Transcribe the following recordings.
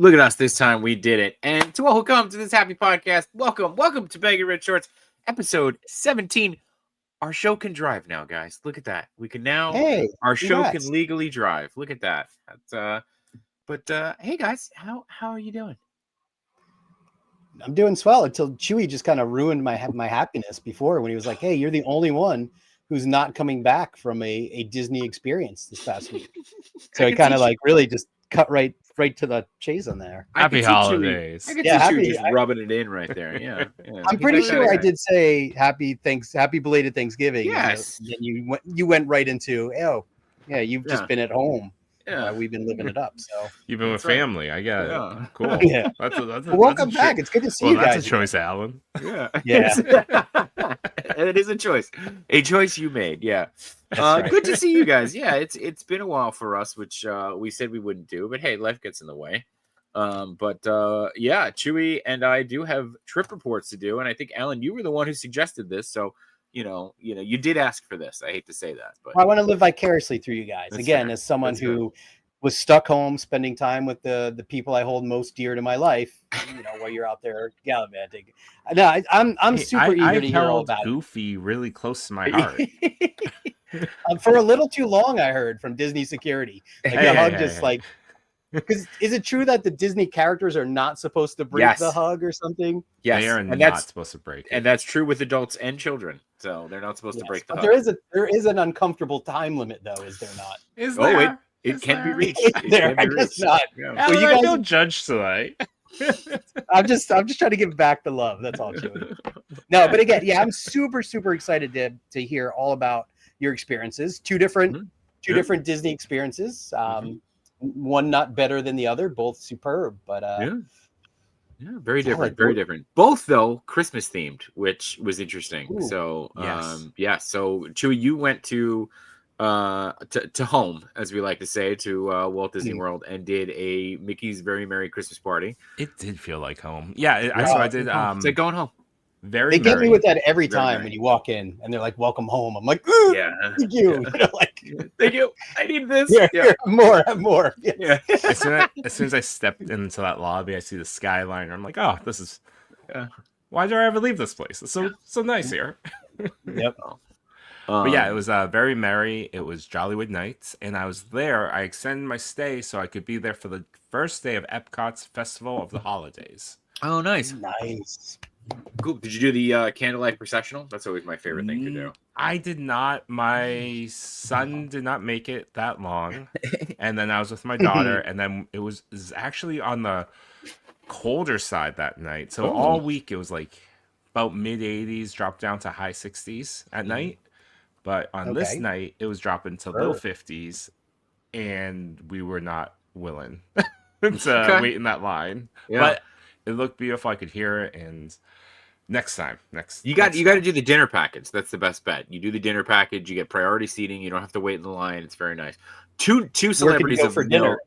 Look at us this time. We did it. And to all who come to this happy podcast, welcome to Baggy Red Shorts, episode 17. Our show can drive now, guys. Look at that. We can now. Hey, our show congrats. can legally drive. Look at that. But hey, guys, how are you doing? I'm doing swell until Chewy just kind of ruined my happiness before when he was like, "Hey, you're the only one who's not coming back from a Disney experience this past week." So he kind of like really just cut right to the chase on there. Happy holidays. I can see Chewy just rubbing it in right there. Yeah. I'm pretty sure I did say happy belated Thanksgiving. Yes. And you went right into, oh, yeah, you've just been at home. Yeah, we've been living it up. So you've been with family. I get it. Cool. Yeah. Welcome back. It's good to see you guys. That's a choice, Alan. Yeah. And it is a choice you made. Yeah. Right. Good to see you guys. Yeah, it's been a while for us, which we said we wouldn't do, but hey, life gets in the way. Yeah, Chewy and I do have trip reports to do, and I think Alan, you were the one who suggested this, so you did ask for this. I hate to say that, but I want to live vicariously through you guys. Again, as someone who was stuck home, spending time with the people I hold most dear to my life, while you're out there gallivanting. No, I'm super eager to hear all about Goofy really close to my heart. For a little too long, I heard from Disney security. Like the hug just like. Because is it true that the Disney characters are not supposed to break the hug or something? Yes, they are not supposed to break it. And that's true with adults and children. So they're not supposed to break the hug. There is an uncomfortable time limit, though, is there not? Is there? It can be reached. I guess not. Yeah. Well, you guys don't judge tonight. I'm just trying to give back the love. That's all, Joey. No, but again, yeah, I'm super excited to hear all about your experiences. Two different Disney experiences. One not better than the other, both superb, but very different, very different. Both though Christmas themed, which was interesting. Ooh, so so Chewy, you went to home, as we like to say, to Walt Disney World, and did a Mickey's Very Merry Christmas Party. It did feel like home. Yeah, I did. It's like going home. They get me with that every time when you walk in and they're like, "Welcome home." I'm like, "Ooh, thank you." Thank you. I need this. Here, more. Yeah. As soon as I stepped into that lobby, I see the skyline. I'm like, "Oh, this is. Why do I ever leave this place? It's so nice here." Yep. But yeah, it was very merry. It was Jollywood Nights, and I was there. I extended my stay so I could be there for the first day of Epcot's Festival of the Holidays. Oh, nice. Cool. Did you do the candlelight processional? That's always my favorite thing to do. I did not. My son did not make it that long. And then I was with my daughter, and then it was actually on the colder side that night. So all week it was like about mid-80s, dropped down to high 60s at night. But on this night, it was dropping to low 50s, and we were not willing to wait in that line. Yeah. But it looked beautiful. I could hear it, and next time, you got to do the dinner package. That's the best bet. You do the dinner package. You get priority seating. You don't have to wait in the line. It's very nice. Two celebrities go for dinner.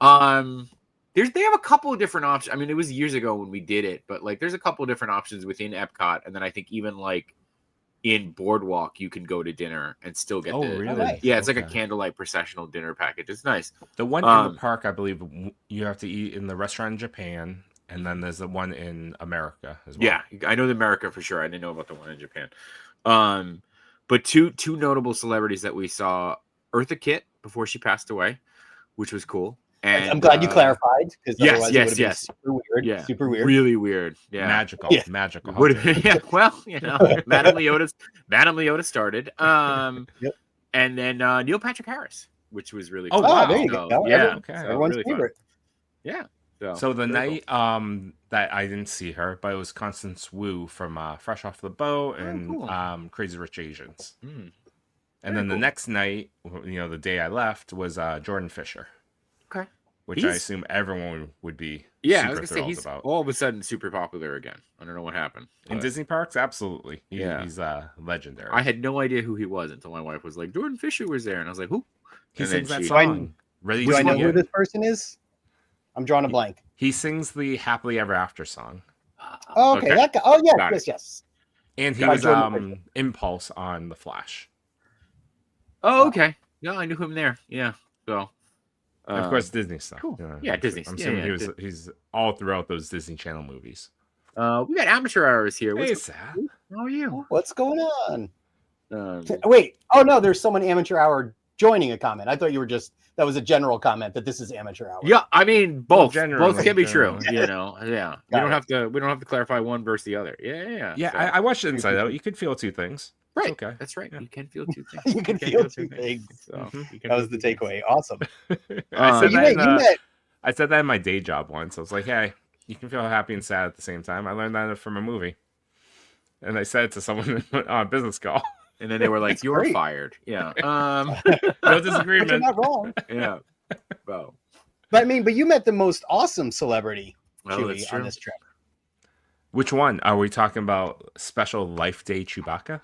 They have a couple of different options. I mean, it was years ago when we did it, but like there's a couple of different options within Epcot, and then I think even like in Boardwalk, you can go to dinner and still get really? Yeah, it's like a candlelight processional dinner package. It's nice. The one in the park, I believe, you have to eat in the restaurant in Japan. And then there's the one in America as well. Yeah, I know the America for sure. I didn't know about the one in Japan. But two notable celebrities that we saw: Eartha Kitt before she passed away, which was cool. And I'm glad you clarified, because otherwise it would have been super weird. Yeah, super weird. Really weird. Yeah, magical. Would have been, well, Madame Leota started. And then Neil Patrick Harris, which was really cool. Oh, wow, there you go. Yeah, everyone's really favorite. Fun. Yeah. So the night that I didn't see her, but it was Constance Wu from Fresh Off the Boat and Crazy Rich Asians. And then the next night, the day I left, was Jordan Fisher. Okay. Which I assume everyone would be I was gonna say he's about. All of a sudden super popular again. I don't know what happened. In Disney parks, absolutely. He's legendary. I had no idea who he was until my wife was like, Jordan Fisher was there. And I was like, who? He sings that song. Do I know who this person is? I'm drawing a blank. He sings the Happily Ever After song. Oh, okay. That guy. Oh, yeah. Yes. And he was Impulse on The Flash. Oh, okay. Yeah, I knew him there. Yeah. So Of course, Disney stuff. Cool. Yeah, Disney. I'm assuming he's all throughout those Disney Channel movies. We got amateur hours here. Hey, Sal. How are you? What's going on? Wait. Oh no, there's someone amateur hour joining a comment. I thought you were that was a general comment that this is amateur hour. Yeah, I mean both. Well, both can be true. Yeah. We don't it. have to clarify one versus the other. Yeah. Yeah, So. I watched Inside Out. You could feel two things. Right. Okay. That's right. Yeah. You can feel two things. You can feel two things. So, That was the takeaway. Awesome. I said that in my day job once. I was like, hey, you can feel happy and sad at the same time. I learned that from a movie. And I said it to someone on a business call. And then they were like, "You're fired." Yeah. No disagreement. You're not wrong. Yeah. Well. But you met the most awesome celebrity, Well, Chewie, that's true. on this trip. Which one? Are we talking about special Life Day Chewbacca?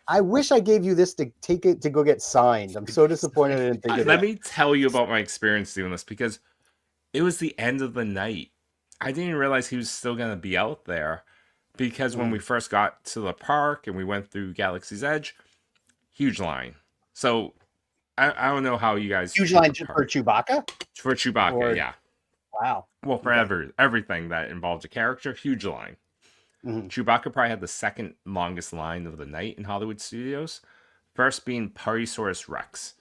I wish I gave you this to take it to go get signed. I'm so disappointed I didn't think of Let that. me tell you about my experience doing this because it was the end of the night. I didn't realize he was still going to be out there because when we first got to the park and we went through Galaxy's Edge, huge line. So I don't know how you guys... Huge line for Chewbacca? For Chewbacca, yeah. Wow. Well, for everything that involves a character, huge line. Mm-hmm. Chewbacca probably had the second longest line of the night in Hollywood studios. First being Partysaurus Rex.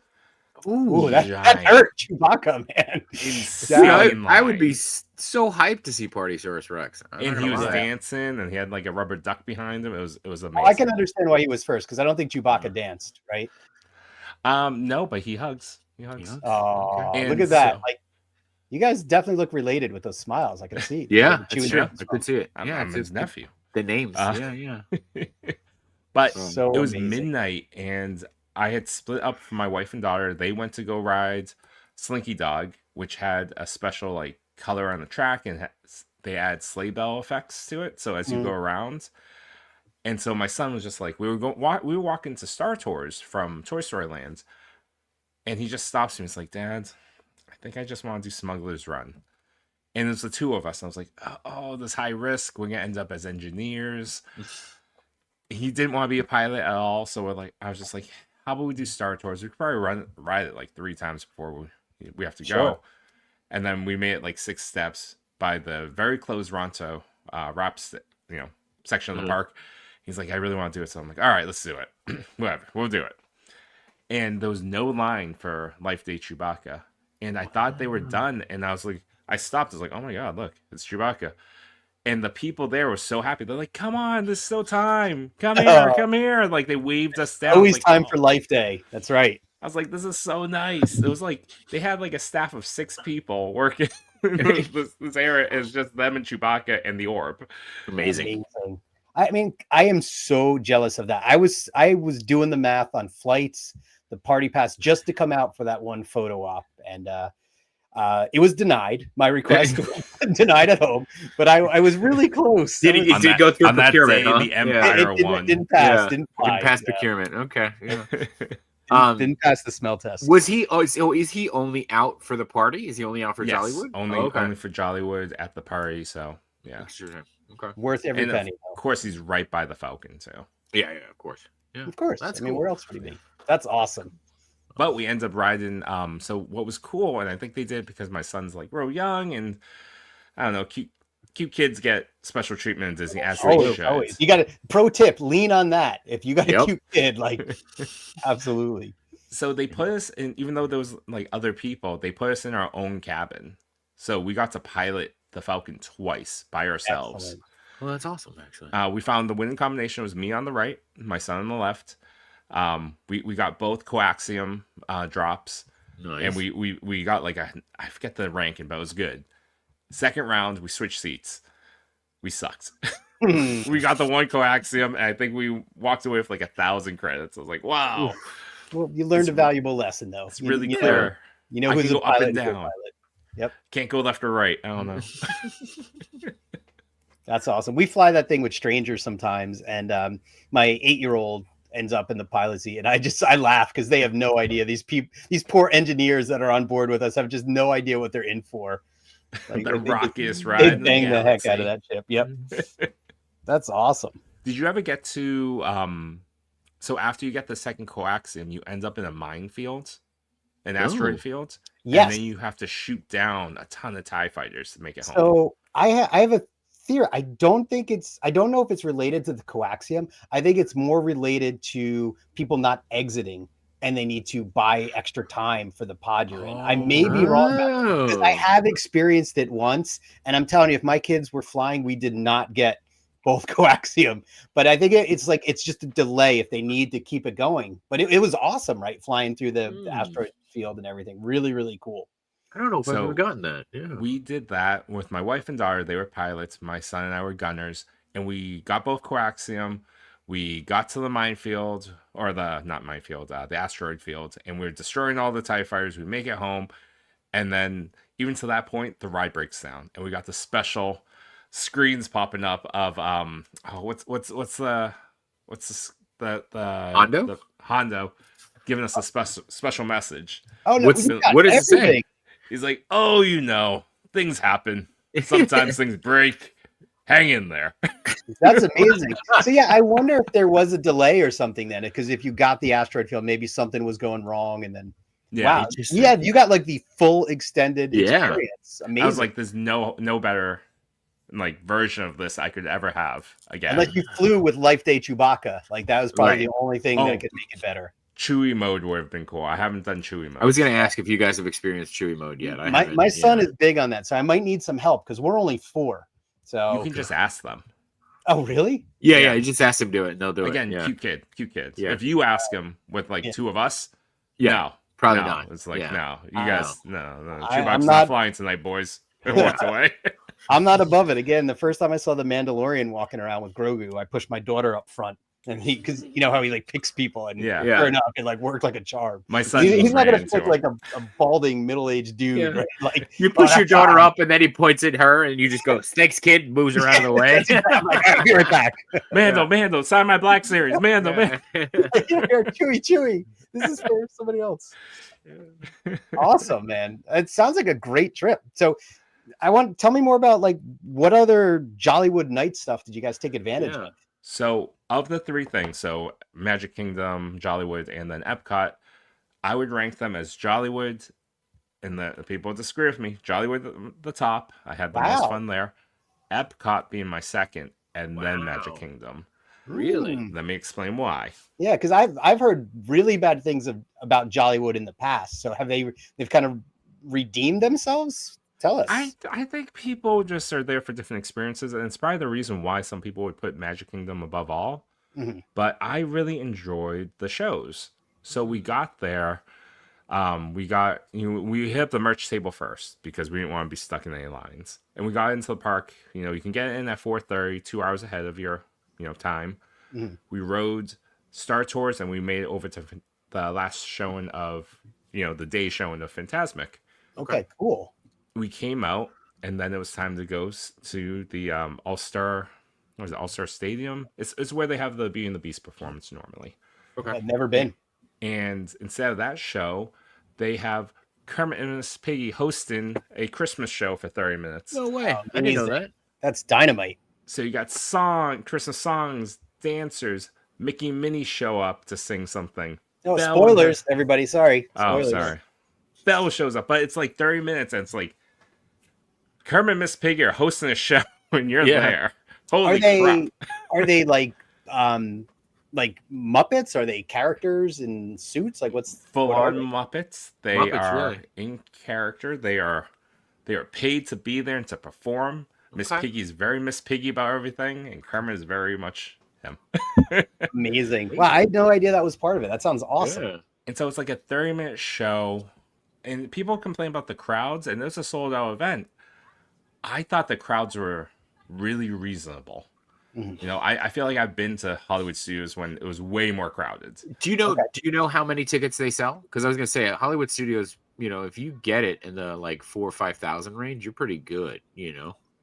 Ooh, that hurt Chewbacca, man. Insane I would be so hyped to see Partysaurus Rex. And he was dancing, and he had like a rubber duck behind him. It was amazing. Oh, I can understand why he was first because I don't think Chewbacca danced, right? No, but he hugs. Oh, Okay. look at that! Like, you guys definitely look related with those smiles. I can see. Yeah, that's true. I could see it. I'm his nephew. The names. Yeah. But so it was amazing. midnight, and I had split up from my wife and daughter. They went to go ride Slinky Dog, which had a special like color on the track, and they add sleigh bell effects to it. So as you go around, and so my son was just like, we were walking to Star Tours from Toy Story Land, and he just stops me. He's like, Dad, I think I just want to do Smuggler's Run. And it was the two of us. And I was like, oh, this high risk. We're gonna end up as engineers. He didn't want to be a pilot at all, so I was just like, how about we do Star Tours? We could probably ride it like 3 times before we have to go. And then we made it like 6 steps by the very closed Ronto section of the park. He's like, I really want to do it. So I'm like, all right, let's do it. Whatever, we'll do it. And there was no line for Life Day Chewbacca. And I thought they were done. And I was like, I stopped. I was like, oh my God, look, it's Chewbacca. And the people there were so happy. They're like, come on, there's still time. Come here. Like, they waved us down. Always like, time for Life Day. That's right. I was like, this is so nice. It was like, they had like a staff of 6 people working. this area is just them and Chewbacca and the orb. Amazing. I mean, I am so jealous of that. I was doing the math on flights, the party pass, just to come out for that one photo op. And it was denied. My request denied at home, but I was really close. Did it go through procurement? That day, the Empire won. It didn't pass. Didn't pass procurement. Okay. Yeah. Didn't pass the smell test. Was he? Is he only out for the party? Is he only out for Jollywood? Only for Jollywood at the party. So yeah, okay. Worth every penny. Of course, he's right by the Falcon. So yeah, of course. Yeah, of course. That's cool. Where else would he be? That's awesome. But we end up riding. So what was cool, and I think they did because my son's like real young, and I don't know, cute kids get special treatment in Disney as they should. Always. You got to pro tip, lean on that. If you got a cute kid, like absolutely. So they put us in, even though there was like other people, they put us in our own cabin. So we got to pilot the Falcon twice by ourselves. Excellent. Well, that's awesome, actually. We found the winning combination was me on the right, my son on the left. We got both coaxium drops. Nice. And we got like I forget the ranking, but it was good. Second round, we switched seats. We sucked. We got the one coaxium, and I think we walked away with like 1,000 credits. I was like, wow. Well, you learned a valuable lesson, though. It's really clear. You know I who's can go a pilot up and down. Pilot. Yep. Can't go left or right. I don't know. That's awesome. We fly that thing with strangers sometimes, and my 8-year-old ends up in the pilot seat, and I laugh because they have no idea. These poor engineers that are on board with us have just no idea what they're in for. Like, the rockiest ride. They bang the heck out of that ship. Yep. That's awesome. Did you ever get to so after you get the second coaxium, you end up in a minefield? an asteroid field. Yes. And then you have to shoot down a ton of TIE fighters to make it home. So I have a theory. I don't know if it's related to the coaxium. I think it's more related to people not exiting and they need to buy extra time for the pod you're in. I may be wrong about it, because I have experienced it once, and I'm telling you, if my kids were flying, we did not get both coaxium. But I think it's just a delay if they need to keep it going. But it was awesome, right? Flying through the asteroid field and everything. Really, really cool. I don't know if I've ever gotten that. Yeah. We did that with my wife and daughter. They were pilots. My son and I were gunners, and we got both coaxium. We got to the minefield, or the asteroid field, and we were destroying all the TIE fighters. We make it home, and then even to that point, the ride breaks down, and we got the special screens popping up of what's the Hondo? The Hondo giving us a special message. Oh no! What does it say? He's like, oh, things happen. Sometimes things break. Hang in there. That's amazing. So yeah, I wonder if there was a delay or something then, because if you got the asteroid field, maybe something was going wrong, and then wow, yeah, you got like the full extended experience. Amazing. I was like, there's no better like version of this I could ever have again. Unless you flew with Life Day Chewbacca, like that was probably the only thing that could make it better. Chewy mode would have been cool. I haven't done Chewy mode. I was going to ask if you guys have experienced Chewy mode yet. My son is big on that, so I might need some help because we're only 4. So you can just ask them. Oh, really? Yeah. You just ask them to do it, and they'll do Again, it. Again, cute kids. Yeah. If you ask them with like 2 of us, probably not. It's like no, you guys, no. I'm Chewbacca's not flying tonight, boys. It walks away. I'm not above it. Again, the first time I saw the Mandalorian walking around with Grogu, I pushed my daughter up front. And because you know how he like picks people, and sure enough, it like worked like a charm. My son, he's not gonna pick like a balding middle-aged dude. Right? Like you push your daughter up, and then he points at her, and you just go, "Thanks, kid." Moves her out of the way. I'm like, I'll be right back. Mando, sign my Black Series. Mando. Here, Chewy. This is for somebody else. Awesome, man. It sounds like a great trip. So, tell me more about like what other Jollywood night stuff did you guys take advantage of? So, of the 3 things, so Magic Kingdom, Jollywood, and then Epcot, I would rank them as Jollywood, and the people disagree with me. Jollywood, the top. I had the most fun there. Epcot being my second, and then Magic Kingdom. Really? Let me explain why. Yeah, because I've heard really bad things about Jollywood in the past. So they've kind of redeemed themselves? Tell us. I think people just are there for different experiences, and it's probably the reason why some people would put Magic Kingdom above all. Mm-hmm. But I really enjoyed the shows. So we got there. We hit the merch table first because we didn't want to be stuck in any lines. And we got into the park. You can get in at 4:30, 2 hours ahead of your time. Mm-hmm. We rode Star Tours, and we made it over to the last showing of the day showing of Fantasmic. Okay, cool. We came out, and then it was time to go to the All-Star. What is it? All-Star Stadium. It's where they have the Beauty and the Beast performance normally. Okay, I've never been. And instead of that show, they have Kermit and Miss Piggy hosting a Christmas show for 30 minutes. No way! I didn't know that. That's dynamite. So you got Christmas songs, dancers. Mickey and Minnie show up to sing something. Oh, spoilers, everybody! Sorry. Spoilers. Oh, sorry. Belle shows up, but it's like 30 minutes, and it's like Kermit and Miss Piggy are hosting a show when you're there. Holy crap. Are they like Muppets? Are they characters in suits? Like what's full on Muppets? They are in character. They are paid to be there and to perform. Miss Piggy's very Miss Piggy about everything, and Kermit is very much him. Amazing. Wow, I had no idea that was part of it. That sounds awesome. Yeah. And so it's like a 30-minute show, and people complain about the crowds, and it's a sold-out event. I thought the crowds were really reasonable. Mm-hmm. I feel like I've been to Hollywood Studios when it was way more crowded. Do you know how many tickets they sell? Because I was gonna say at Hollywood Studios, if you get it in the like 4,000 or 5,000 range, you're pretty good.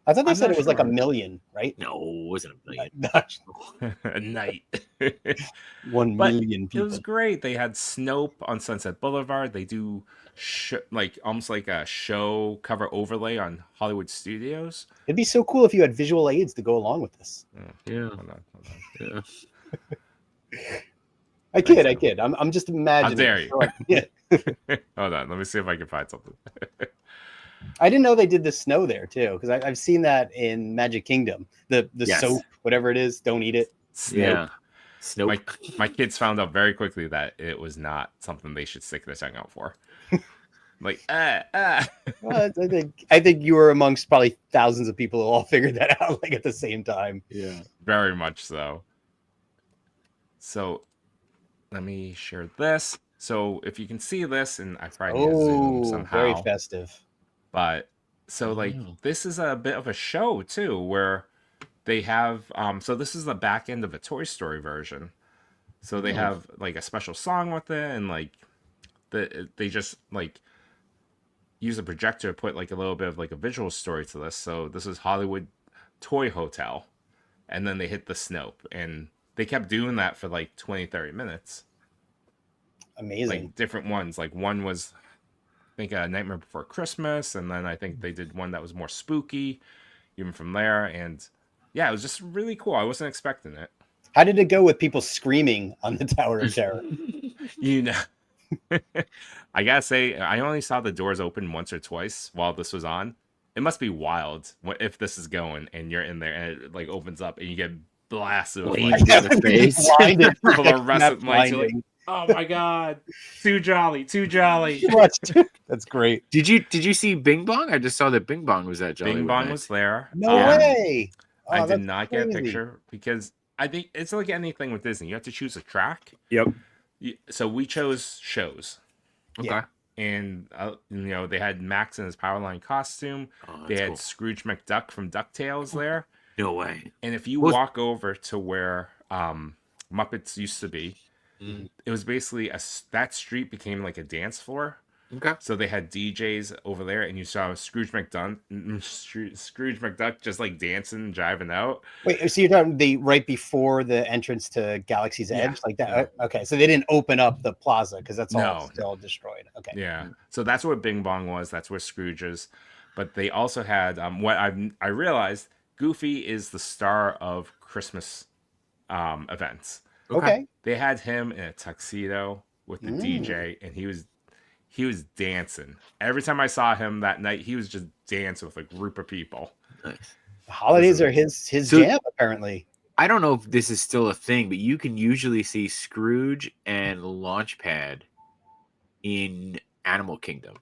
I thought they said it was like 1 million, right? No, it wasn't 1 million. A night. 1 million people. It was great. They had Snope on Sunset Boulevard. They do almost like a show cover overlay on Hollywood Studios. It'd be so cool if you had visual aids to go along with this. Yeah. Hold on. Yeah. I kid. I'm just imagining. How dare you? Hold on, let me see if I can find something. I didn't know they did the snow there too, because I've seen that in Magic Kingdom. The soap, whatever it is, don't eat it. Snoop. Yeah. Snoop. My kids found out very quickly that it was not something they should stick their tongue out for. Like, Well, I think you were amongst probably thousands of people who all figured that out like at the same time. Yeah. Very much so. So let me share this. So if you can see this, and I probably need to zoom somehow. Very festive. But so this is a bit of a show too, where they have so this is the back end of a Toy Story version. So they have like a special song with it, and like they just like use a projector to put like a little bit of like a visual story to this. So this is Hollywood Toy Hotel, and then they hit the Snope, and they kept doing that for like 20-30 minutes. Amazing. Like different ones. Like one was I think a Nightmare Before Christmas, and then I think they did one that was more spooky even from there. And yeah, it was just really cool. I wasn't expecting it. How did it go with people screaming on the Tower of Terror? You know, I gotta say, I only saw the doors open once or twice while this was on. It must be wild if this is going and you're in there and it like opens up and you get blasted with like the face. Blinded. for the rest of my life. Blinding. Oh my god, too jolly. That's great. Did you see Bing Bong? I just saw that Bing Bong was at Jollywood. Bing Bong Night. was there. No way. I Oh, did not get a crazy. picture because I think it's like anything with Disney. You have to choose a track. Yep. So we chose shows. Okay. Yeah. And you know, they had Max in his Powerline costume. Oh, They had cool. Scrooge McDuck from DuckTales there. No way. And if you walk over to where Muppets used to be, it was basically that street became like a dance floor. Okay. So they had DJs over there, and you saw Scrooge McDuck just like dancing and driving out. Wait, so you're talking right before the entrance to Galaxy's Edge, like that? Yeah. Okay, so they didn't open up the plaza because that's all still destroyed. Okay. Yeah. So that's where Bing Bong was. That's where Scrooge is. But they also had what I realized. Goofy is the star of Christmas events. Okay. They had him in a tuxedo with the DJ, and he was dancing. Every time I saw him that night, he was just dancing with a group of people. Nice. The holidays are his jam, apparently. I don't know if this is still a thing, but you can usually see Scrooge and Launchpad in Animal Kingdom.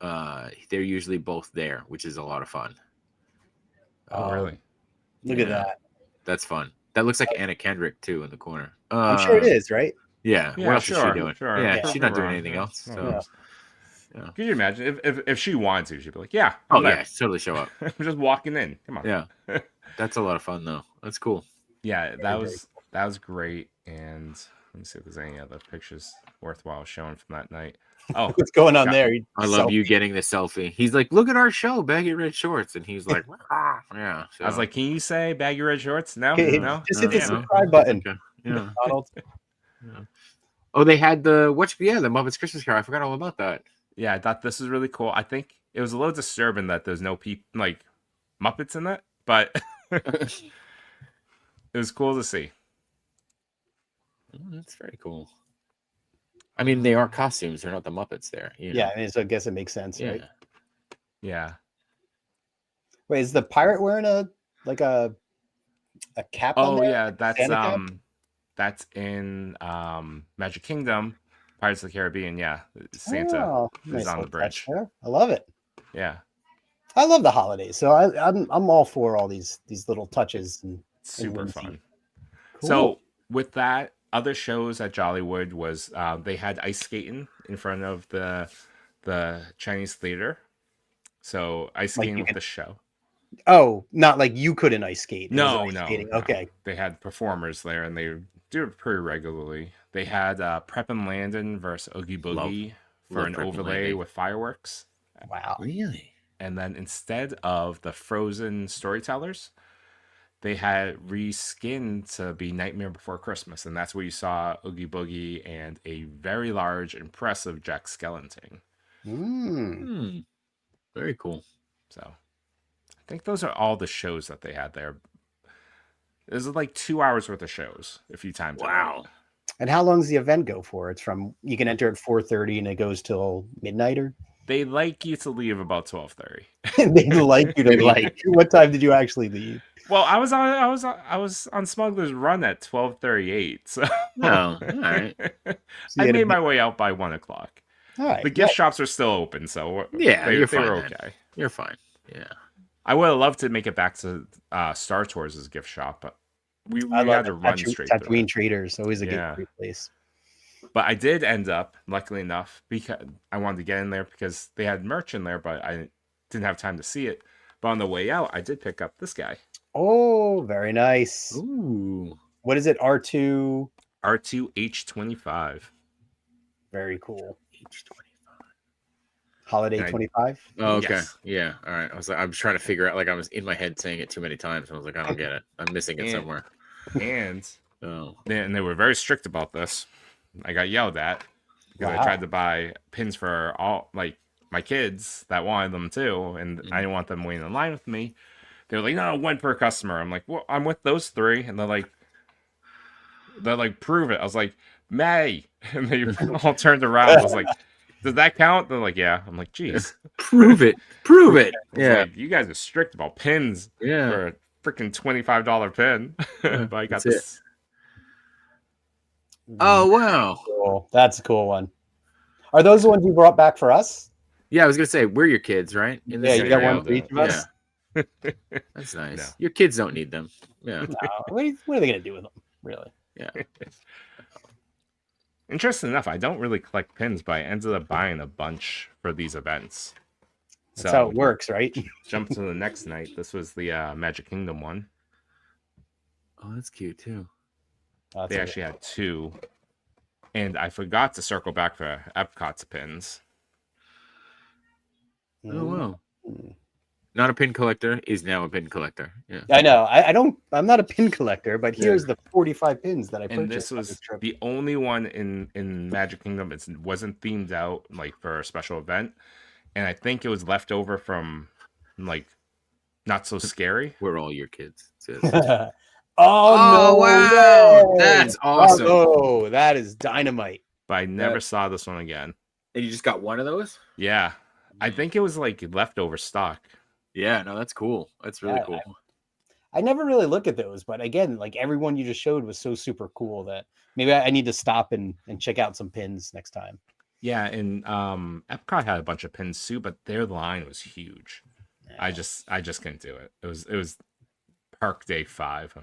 They're usually both there, which is a lot of fun. Oh, really? Look at that. That's fun. That looks like Anna Kendrick too in the corner. I'm sure it is, right? Yeah. What else is she doing? Sure. Yeah, she's not doing anything else. So. Yeah. Can you imagine if she wanted to? She'd be like, "Yeah, oh yeah, totally show up. I'm just walking in. Come on." Yeah, that's a lot of fun though. That's cool. Yeah, that was great. And let me see if there's any other pictures worthwhile showing from that night. Oh, what's going on there? I love you getting the selfie. He's like, "Look at our show, Baggy Red Shorts," and he's like, "Yeah." So. I was like, "Can you say Baggy Red Shorts?" No, no. Just hit the subscribe button. Okay. Yeah. Yeah. Oh, they had the the Muppets Christmas Carol. I forgot all about that. Yeah, I thought this was really cool. I think it was a little disturbing that there's no like Muppets in it, but it was cool to see. Oh, that's very cool. I mean, they are costumes; they're not the Muppets. There, you know? Yeah. I mean, so I guess it makes sense, right? Yeah. Wait, is the pirate wearing a cap? Oh yeah, that's in Magic Kingdom. Pirates of the Caribbean, yeah. Santa is on the bridge. I love it. Yeah, I love the holidays, so I'm all for all these little touches and super fun. Cool. So with that, other shows at Jollywood was they had ice skating in front of the Chinese theater. So ice skating with the show. Oh, not like you couldn't ice skate. No. Okay. They had performers there, and they do it pretty regularly. They had Prep and Landon versus Oogie Boogie for an overlay with fireworks. Wow. Really? And then instead of the Frozen storytellers, they had reskinned to be Nightmare Before Christmas. And that's where you saw Oogie Boogie and a very large, impressive Jack Skellington. Very cool. So I think those are all the shows that they had there. It was like 2 hours worth of shows if you timed it. Wow. And how long does the event go for? It's from you can enter at 4:30 and it goes till midnight, or They like you to leave about 12:30. they like you to leave. Like. What time did you actually leave? Well, I was on Smuggler's Run at 12:38. So Oh, all right. So I you had a made bit- my way out by 1:00. All right. The gift shops are still open, so Yeah, they you're were fine. Then. okay. You're fine. Yeah. I would have loved to make it back to Star Tours' gift shop, but we I love had to run straight through Tatooine it. Traders, always a Yeah. great place. But I did end up, luckily enough, because I wanted to get in there because they had merch in there, but I didn't have time to see it. But on the way out, I did pick up this guy. Oh, very nice. Ooh. What is it? R2. R2H25. Very cool. H25. Holiday And I- 25. Oh, okay. Yes. Yeah. All right. I was trying to figure out. Like I was in my head saying it too many times. I was like, I don't get it. I'm missing it And- somewhere. And Oh. they were very strict about this. I got yelled at because Wow. I tried to buy pins for all my kids that wanted them too, and I didn't want them waiting in line with me. They were like, "No, one per customer." I'm like, "Well, I'm with those three," and they're like, "Prove it." I was like, "May," and they all turned around. I was like, "Does that count?" They're like, "Yeah." I'm like, "Geez, Prove it. Prove it. I was Yeah. like, you guys are strict about pins Yeah. for a freaking $25 pin." Yeah, But I got that's it. this. Oh wow. Cool. That's a cool one. Are those the ones you brought back for us? Yeah, I was gonna say we're your kids, right? In Yeah, this you got scenario. one for each of us. Yeah. That's nice. No. Your kids don't need them. Yeah. No, what are they going to do with them? Really? Yeah. Interesting enough, I don't really collect pins, but I ended up buying a bunch for these events. That's how it works, right? Jump to the next night. This was the Magic Kingdom one. Oh, that's cute too. That's They actually had two. And I forgot to circle back for Epcot's pins. Oh wow. Not a pin collector is now a pin collector. Yeah. I know. I'm not a pin collector, but here's the 45 pins that I purchased. And this on was trip. the only one in Magic Kingdom. It wasn't themed out like for a special event. And I think it was left over from like Not So Scary. We're all your kids. Sis. Oh, Oh, no! wow. way! That's awesome. Oh, that is dynamite. But I never saw this one again. And you just got one of those? Yeah. I think it was like leftover stock. Yeah, no, that's cool. That's really Yeah, cool. I never really look at those, but again, like everyone you just showed was so super cool that maybe I need to stop and check out some pins next time. Yeah, and Epcot had a bunch of pins too, but their line was huge. Yeah. I just couldn't do it. It was Park Day 5.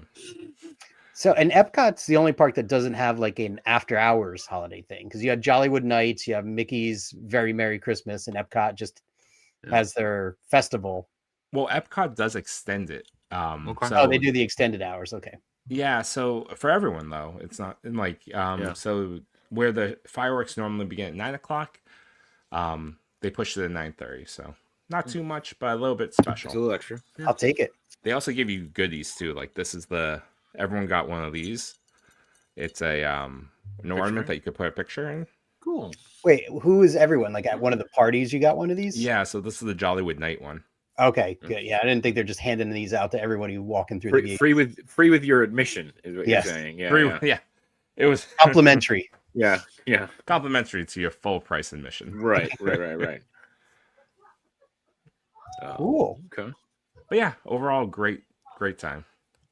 So, and Epcot's the only park that doesn't have like an after hours holiday thing, because you have Jollywood Nights, you have Mickey's Very Merry Christmas, and Epcot just has their festival. Well, Epcot does extend it. Okay. So, Oh, they do the extended hours. Okay. Yeah, so for everyone though, it's not in like so where the fireworks normally begin at 9:00, they pushed it at 9:30. So not too much, but a little bit special. It's a little extra. Yeah. I'll take it. They also give you goodies too. Like this is everyone got one of these. It's a an ornament that you could put a picture in. Cool. Wait, who is everyone? Like at one of the parties, you got one of these? Yeah, so this is the Jollywood Night one. Okay, good. Yeah, I didn't think they're just handing these out to everyone who walking through the gate. Free with your admission is what Yes. you're saying. Yeah. Free- Yeah. yeah. It was Complimentary. Yeah. Yeah. complimentary to your full price admission. Right. Oh, Cool. Okay. But yeah, overall great time.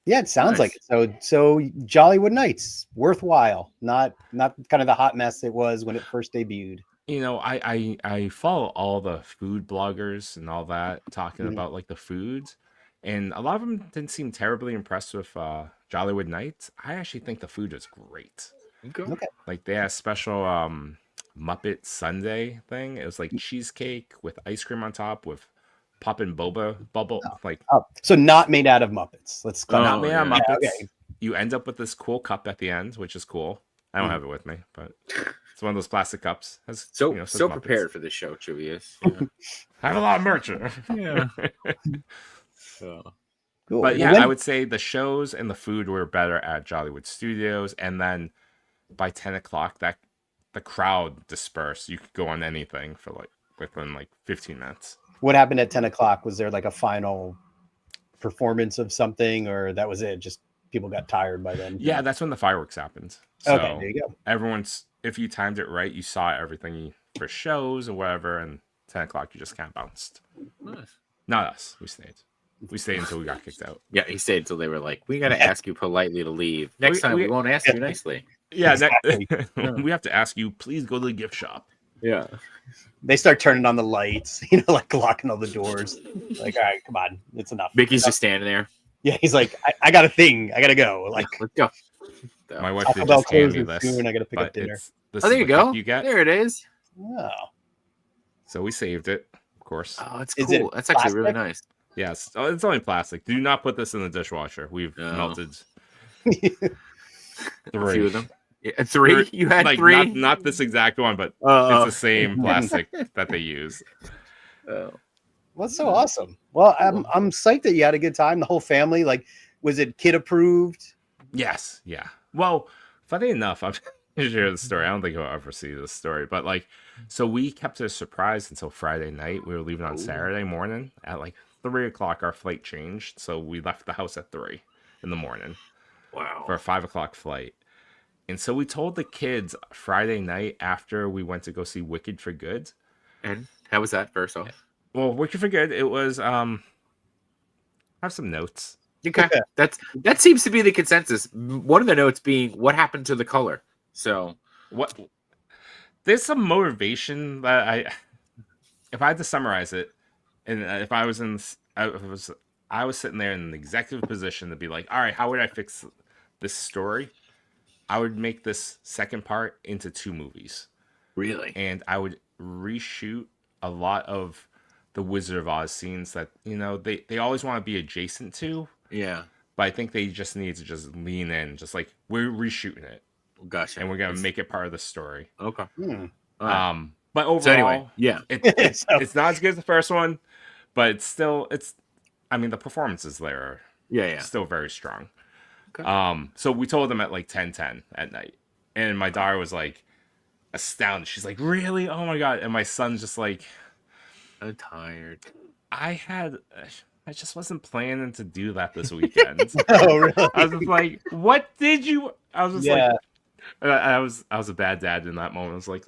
Yeah, it sounds Nice. like it. So Jollywood Nights, worthwhile. Not kind of the hot mess it was when it first debuted. You know, I follow all the food bloggers and all that talking about like the foods, and a lot of them didn't seem terribly impressed with Jollywood Nights. I actually think the food was great. Okay. Like they had a special Muppet Sundae thing. It was like cheesecake with ice cream on top with poppin' boba bubble. Like Oh, so not made out of Muppets. Let's Oh, not made out of yeah. Muppets. Okay. You end up with this cool cup at the end, which is cool. I don't have it with me, but it's one of those plastic cups. Has, So you know, says so Muppets. prepared for this show, Julius. Yeah. I have a lot of merch. Yeah. So, Cool. But yeah, Well, I would say the shows and the food were better at Jollywood Studios, and then by 10:00, that the crowd dispersed. You could go on anything for like within like 15 minutes. what happened at 10 o'clock? Was there like a final performance of something, or that was it? Just people got tired by then. Yeah, that's when the fireworks happened. So Okay, there you go. Everyone's, if you timed it right, you saw everything for shows or whatever, and 10 o'clock you just kind of bounced. Nice. Not us. We stayed until we got kicked out. Yeah, he stayed until they were like, "We got to ask you politely to leave. Next time we won't ask you nicely." Yeah, Exactly. we have to ask you, please go to the gift shop. Yeah. They start turning on the lights, like locking all the doors. Like, all right, come on, it's enough. Mickey's just standing there. Yeah, he's like, I got a thing. I got to go. Like, Let's go. My wife Taco did Bell just hand me closes this. soon. I got to pick up but dinner. this Oh, is there you the go. gift you get. There it is. Oh, So we saved it, of course. Oh, it's Is it cool. That's actually really plastic? nice. Yes, it's only plastic. Do not put this in the dishwasher. We've melted A few three. of them. Yeah, 3? You had like 3? not this exact one, but Oh. it's the same plastic that they use. Oh. well, that's so awesome. Well, I'm psyched that you had a good time. The whole family, like, was it kid approved? Yes, yeah. Well, funny enough, I'm gonna share the story. I don't think I'll ever see this story, but like, so we kept it a surprise until Friday night. We were leaving on Saturday morning at like 3 o'clock. Our flight changed, so we left the house at 3 in the morning Wow. for a 5 o'clock flight. And so we told the kids Friday night after we went to go see Wicked for Good. And how was that first off? Well, Wicked for Good, it was have some notes. Okay. That seems to be the consensus. One of the notes being what happened to the color. So What there's some motivation that if I had to summarize it, and if I was I was sitting there in an executive position to be like, all right, how would I fix this story? I would make this second part into 2 movies. really? And I would reshoot a lot of the Wizard of Oz scenes that, they always want to be adjacent to. Yeah. But I think they just need to just lean in, just like we're reshooting it. Gotcha. And we're gonna make it part of the story. Okay. Hmm. All right. But overall, So anyway, yeah. it's not as good as the first one, but it's still the performances there are Yeah. still very strong. Okay. So we told them at like 10:10 at night, and my daughter was like astounded. She's like, "Really? Oh my god!" And my son's just like, I'm tired. I just wasn't planning to do that this weekend. Oh, really? I was just like, "What did you?" I was just Yeah. like, I was a bad dad in that moment. I was like,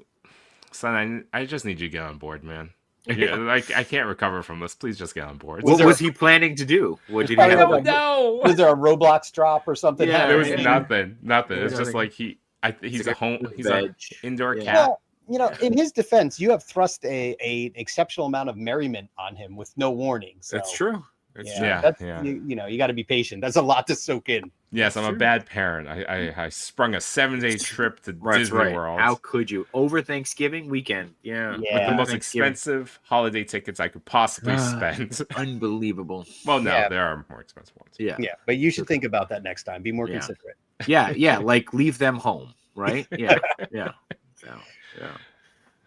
"Son, I just need you to get on board, man. Yeah, like I can't recover from this. Please just get on board." What was he planning to do? What did he I have? don't No. Was there a Roblox drop or something? Yeah, There was happening? nothing. It's Yeah, just like he's an indoor Yeah. cat. Well, in his defense, you have thrust a exceptional amount of merriment on him with no warning. So, That's true. That's true. Yeah. that's, you got to be patient. That's a lot to soak in. Yes, I'm a Sure. bad parent. I sprung a 7-day trip to That's Disney right. World. How could you? Over Thanksgiving weekend. Yeah. Yeah. With the most Thanksgiving. expensive holiday tickets I could possibly spend. Unbelievable. Well, no, Yeah. there are more expensive ones. Yeah. Yeah, but you should think about that next time. Be more Yeah. considerate. Yeah. Like leave them home, right? Yeah. Yeah. So, yeah.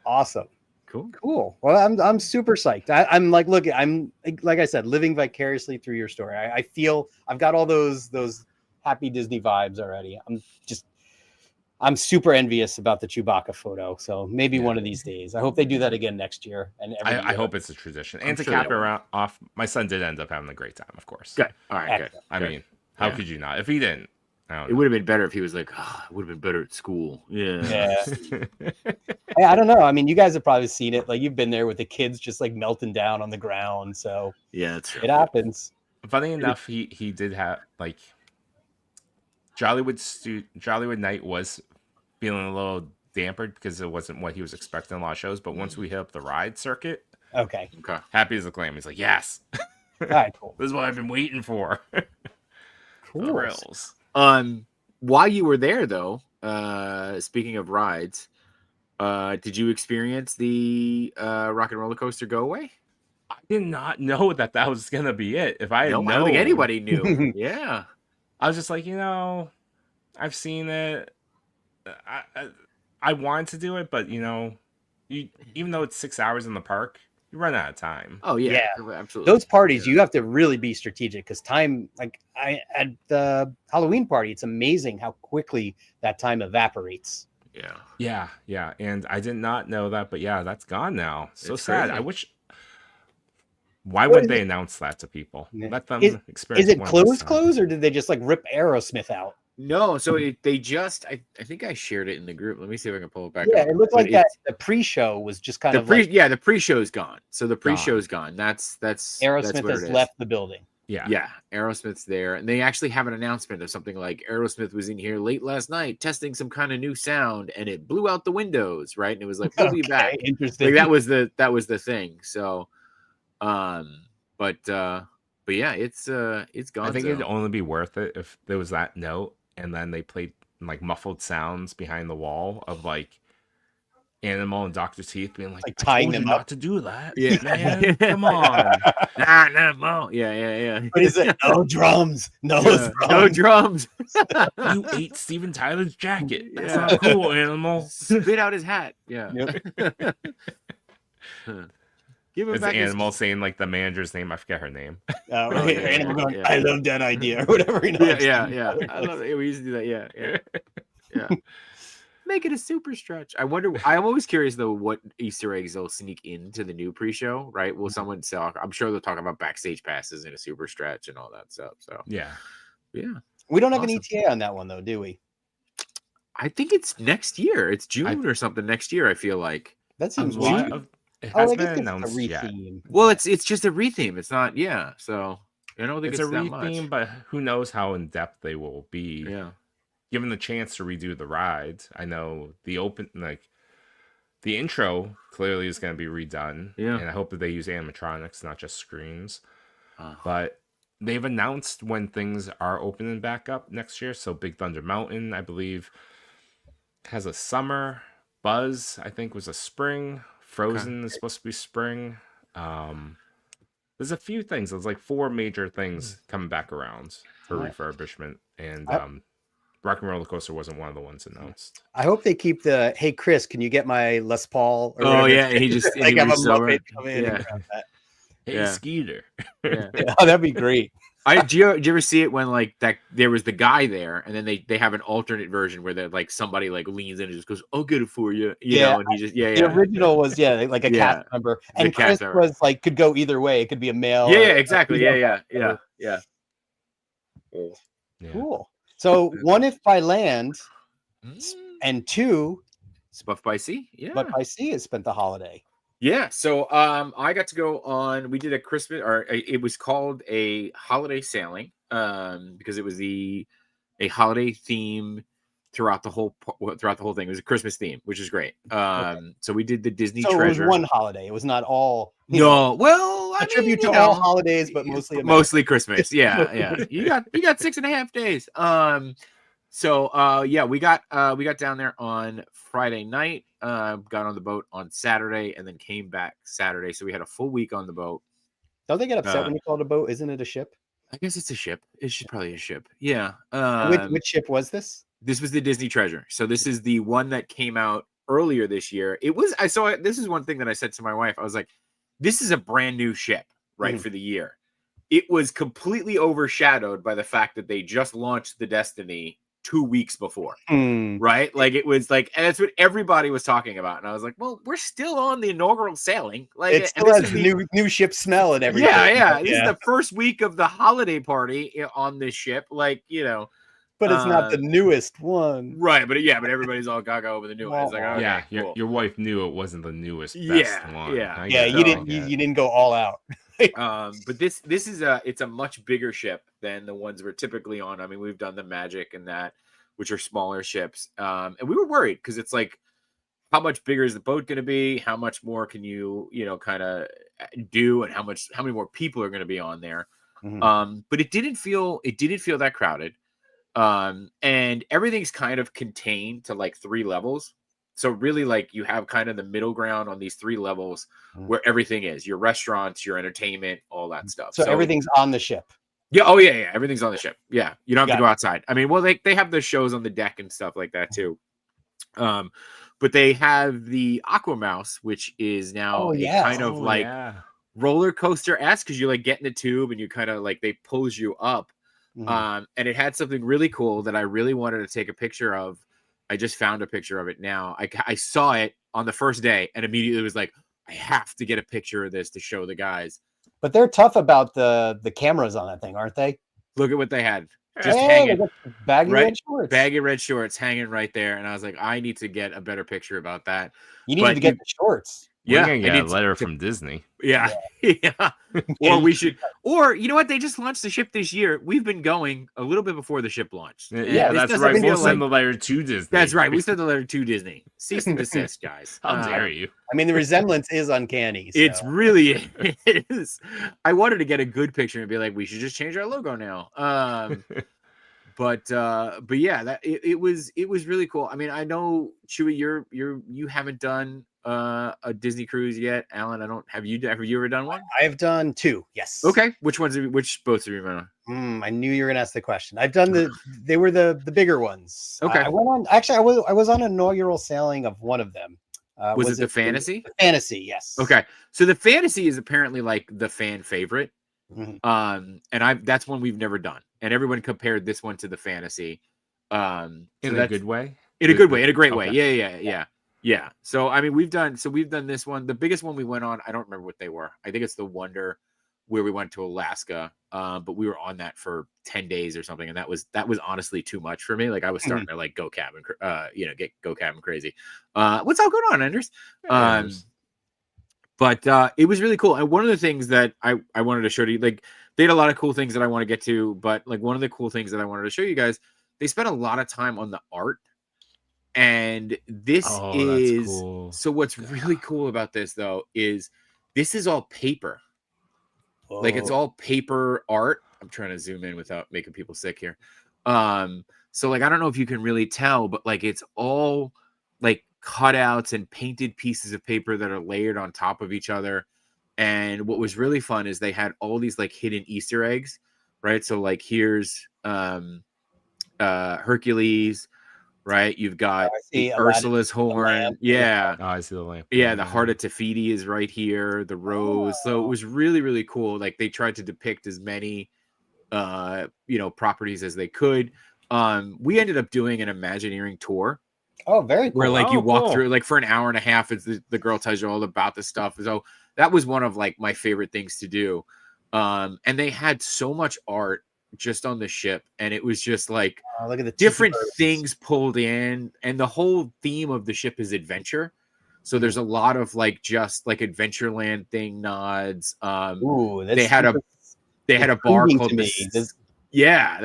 Awesome. Cool. Well, I'm super psyched. I'm like, look, I'm like I said, living vicariously through your story. I feel I've got all those happy Disney vibes already. I'm super envious about the Chewbacca photo. So maybe one of these days. I hope they do that again next year. And every I year. hope it's a tradition. I'm And to sure cap they it will. off, my son did end up having a great time, of course. Good. All right. Good. Excellent. I Good. mean, how Yeah. could you not? If he didn't, I don't It know. would have been better if he was like, it would have been better at school. Yeah. Yeah. Hey, I don't know. I mean, you guys have probably seen it. Like you've been there with the kids just like melting down on the ground. So Yeah, that's true. it happens. Funny enough, he did have like Jollywood Night was feeling a little dampered because it wasn't what he was expecting in a lot of shows. But once we hit up the ride circuit, Okay. Okay. happy as a clam. He's like, yes, All right. Cool. this is what I've been waiting for. Cool. Thrills. While you were there though, speaking of rides, did you experience the Rock and Roller Coaster Go Away? I did not know that was gonna be it. If I had No, I don't known, think anybody knew. Yeah. I was just like, I've seen it. I wanted to do it, but even though it's 6 hours in the park, you run out of time. Oh yeah, Yeah. absolutely. Those parties, you have to really be strategic because time, like at the Halloween party, it's amazing how quickly that time evaporates. Yeah, and I did not know that, but yeah, that's gone now. So It's sad. crazy. I wish Why would they announce that to people? Let them experience. Is it close, or did they just like rip Aerosmith out? No, so they just I think I shared it in the group. Let me see if I can pull it back up. Yeah, it looked like that the pre-show was just kind of the pre-show's gone. So the pre-show's gone. That's Aerosmith has left the building. Yeah, Aerosmith's there, and they actually have an announcement of something like Aerosmith was in here late last night testing some kind of new sound, and it blew out the windows, right? And it was like, we'll be back. Interesting. Like that was the thing. So, but yeah, it's gone. I think it'd only be worth it if there was that note, and then they played like muffled sounds behind the wall of like Animal and Dr. Teeth being like tying them up not to do that. Yeah, man, come on. Yeah. What is it? No drums. No drums. You ate Steven Tyler's jacket. That's not cool, Animal. Spit out his hat. Yeah. Yep. Give him it's back Animal saying like the manager's name. I forget her name. Animal going, I love that idea or whatever. Yeah. I love it. We used to do that. Yeah. Make it a super stretch. I wonder. I'm always curious though what Easter eggs they'll sneak into the new pre-show. Right? Will someone sell? I'm sure they'll talk about backstage passes in a super stretch and all that stuff. So yeah. We don't have an ETA on that one though, do we? I think it's next year. It's June or something next year. I feel like that seems June. It hasn't been announced yet. Well, it's just a retheme. It's not. Yeah. So I don't think it's a that retheme, much. but who knows how in depth they will be. Yeah. Given the chance to redo the rides, I know the intro clearly is going to be redone. Yeah. And I hope that they use animatronics, not just screens. But they've announced when things are opening back up next year. So Big Thunder Mountain, I believe, has a summer. Buzz, I think, was a spring. Frozen is supposed to be spring. There's a few things. There's like 4 major things coming back around for refurbishment. And Rock and Roller Coaster wasn't one of the ones announced. I hope they keep the, hey, Chris, can you get my Les Paul? Or he just like have a Muppet come in and grab that. Hey, Skeeter. Oh, that'd be great. Did you ever see it when like that there was the guy there and then they have an alternate version where they're like somebody like leans in and just goes, I'll get it for you. You know, and he just the original was like a cast member. And Chris was like could go either way. It could be a male. Yeah, exactly. Yeah. Cool. So 1, if by land, and 2, but by sea. Yeah. But by sea has spent the holiday. Yeah. So I got to go on. We did a Christmas, or it was called a holiday sailing, because it was a holiday theme throughout the whole thing. It was a Christmas theme, which is great. So we did the Disney Treasure. It was one holiday. It was not all. Well, a tribute to all holidays, but mostly Christmas. Yeah. You got 6.5 days. So we got down there on Friday night, got on the boat on Saturday, and then came back Saturday. So we had a full week on the boat. Don't they get upset when you call it a boat? Isn't it a ship? I guess it's a ship. It should probably a ship. Yeah. Which ship was this? This was the Disney Treasure. So this is the one that came out earlier this year. This is one thing that I said to my wife. I was like, this is a brand new ship, right, for the year. It was completely overshadowed by the fact that they just launched the Destiny 2 weeks before, right? Like it was like, and that's what everybody was talking about. And I was like, well, we're still on the inaugural sailing. Like it still has new ship smell and everything. Yeah. This is the first week of the holiday party on this ship. Like, but it's not the newest one, right? But everybody's all gaga over the new one. It's like, okay, cool. Your wife knew it wasn't the newest best one. You didn't go all out. But this is it's a much bigger ship than the ones we're typically on. I mean, we've done the Magic and that, which are smaller ships. And we were worried because it's like, how much bigger is the boat going to be? How much more can you kind of do, and how many more people are going to be on there? But it didn't feel that crowded. And everything's kind of contained to like 3 levels. So really, like, you have kind of the middle ground on these 3 levels where everything is your restaurants, your entertainment, all that stuff. So everything's on the ship. Yeah. Oh yeah. Everything's on the ship. Yeah. You don't have to go outside. I mean, well, they have the shows on the deck and stuff like that too. But they have the Aqua Mouse, which is now kind of like roller coaster-esque, because you like get in the tube and you kind of like, they pulls you up. And it had something really cool that I really wanted to take a picture of. I just found a picture of it now. I saw it on the first day and immediately was like, I have to get a picture of this to show the guys. But they're tough about the cameras on that thing, aren't they? Look at what they had. Just Hey, hanging. they got baggy Right? red shorts. Baggy red shorts hanging right there. And I was like, I need to get a better picture about that. You needed to get the shorts. We're Yeah. gonna I get need a letter from Disney. Yeah. Yeah. Or we should, or you know what? They just launched the ship this year. We've been going a little bit before the ship launched. Yeah, that's right. We'll send the letter to Disney. That's right. We sent the letter to Disney. Cease and desist, guys. How dare you? I mean, the resemblance is uncanny. So. It's really is. I wanted to get a good picture and be like, we should just change our logo now. But yeah, that it was really cool. I mean, I know Chewy, you haven't done a Disney cruise yet. Alan, have you ever done one? I've done 2. Yes. Okay. Which boats have you been on? I knew you were gonna ask the question. I've done they were the bigger ones. Okay. I went on. Actually, I was on an inaugural sailing of one of them. Was it the Fantasy? The Fantasy, yes. Okay. So the Fantasy is apparently like the fan favorite. Mm-hmm. And that's one we've never done. And everyone compared this one to the Fantasy. In a good way? In a good way, in a great way. Yeah. So I mean, we've done this one. The biggest one we went on, I don't remember what they were. I think it's the Wonder, where we went to Alaska. But we were on that for 10 days or something, and that was honestly too much for me. Like I was starting to like go cabin crazy. What's all going on, Anders? But it was really cool. And one of the things that I wanted to show you, like they had a lot of cool things that I want to get to, but like one of the cool things that I wanted to show you guys, they spent a lot of time on the art. And this is cool. So what's really cool about this though is this is all paper. Whoa. Like it's all paper art. I'm trying to zoom in without making people sick here. So like I don't know if you can really tell, but like it's all like cutouts and painted pieces of paper that are layered on top of each other. And what was really fun is they had all these like hidden Easter eggs, right? So like here's Hercules, right? You've got Ursula's horn. Yeah. Oh, I see the lamp. Yeah, the heart of Tafiti is right here, the rose. So it was really, really cool. Like they tried to depict as many properties as they could. We ended up doing an Imagineering tour. Oh, very cool. Where like you walk through like for an hour and a half, it's the girl tells you all about the stuff. So that was one of like my favorite things to do. And they had so much art just on the ship, and it was just like look at the different things pulled in, and the whole theme of the ship is adventure. So there's a lot of like just like Adventureland thing nods. They had a bar called they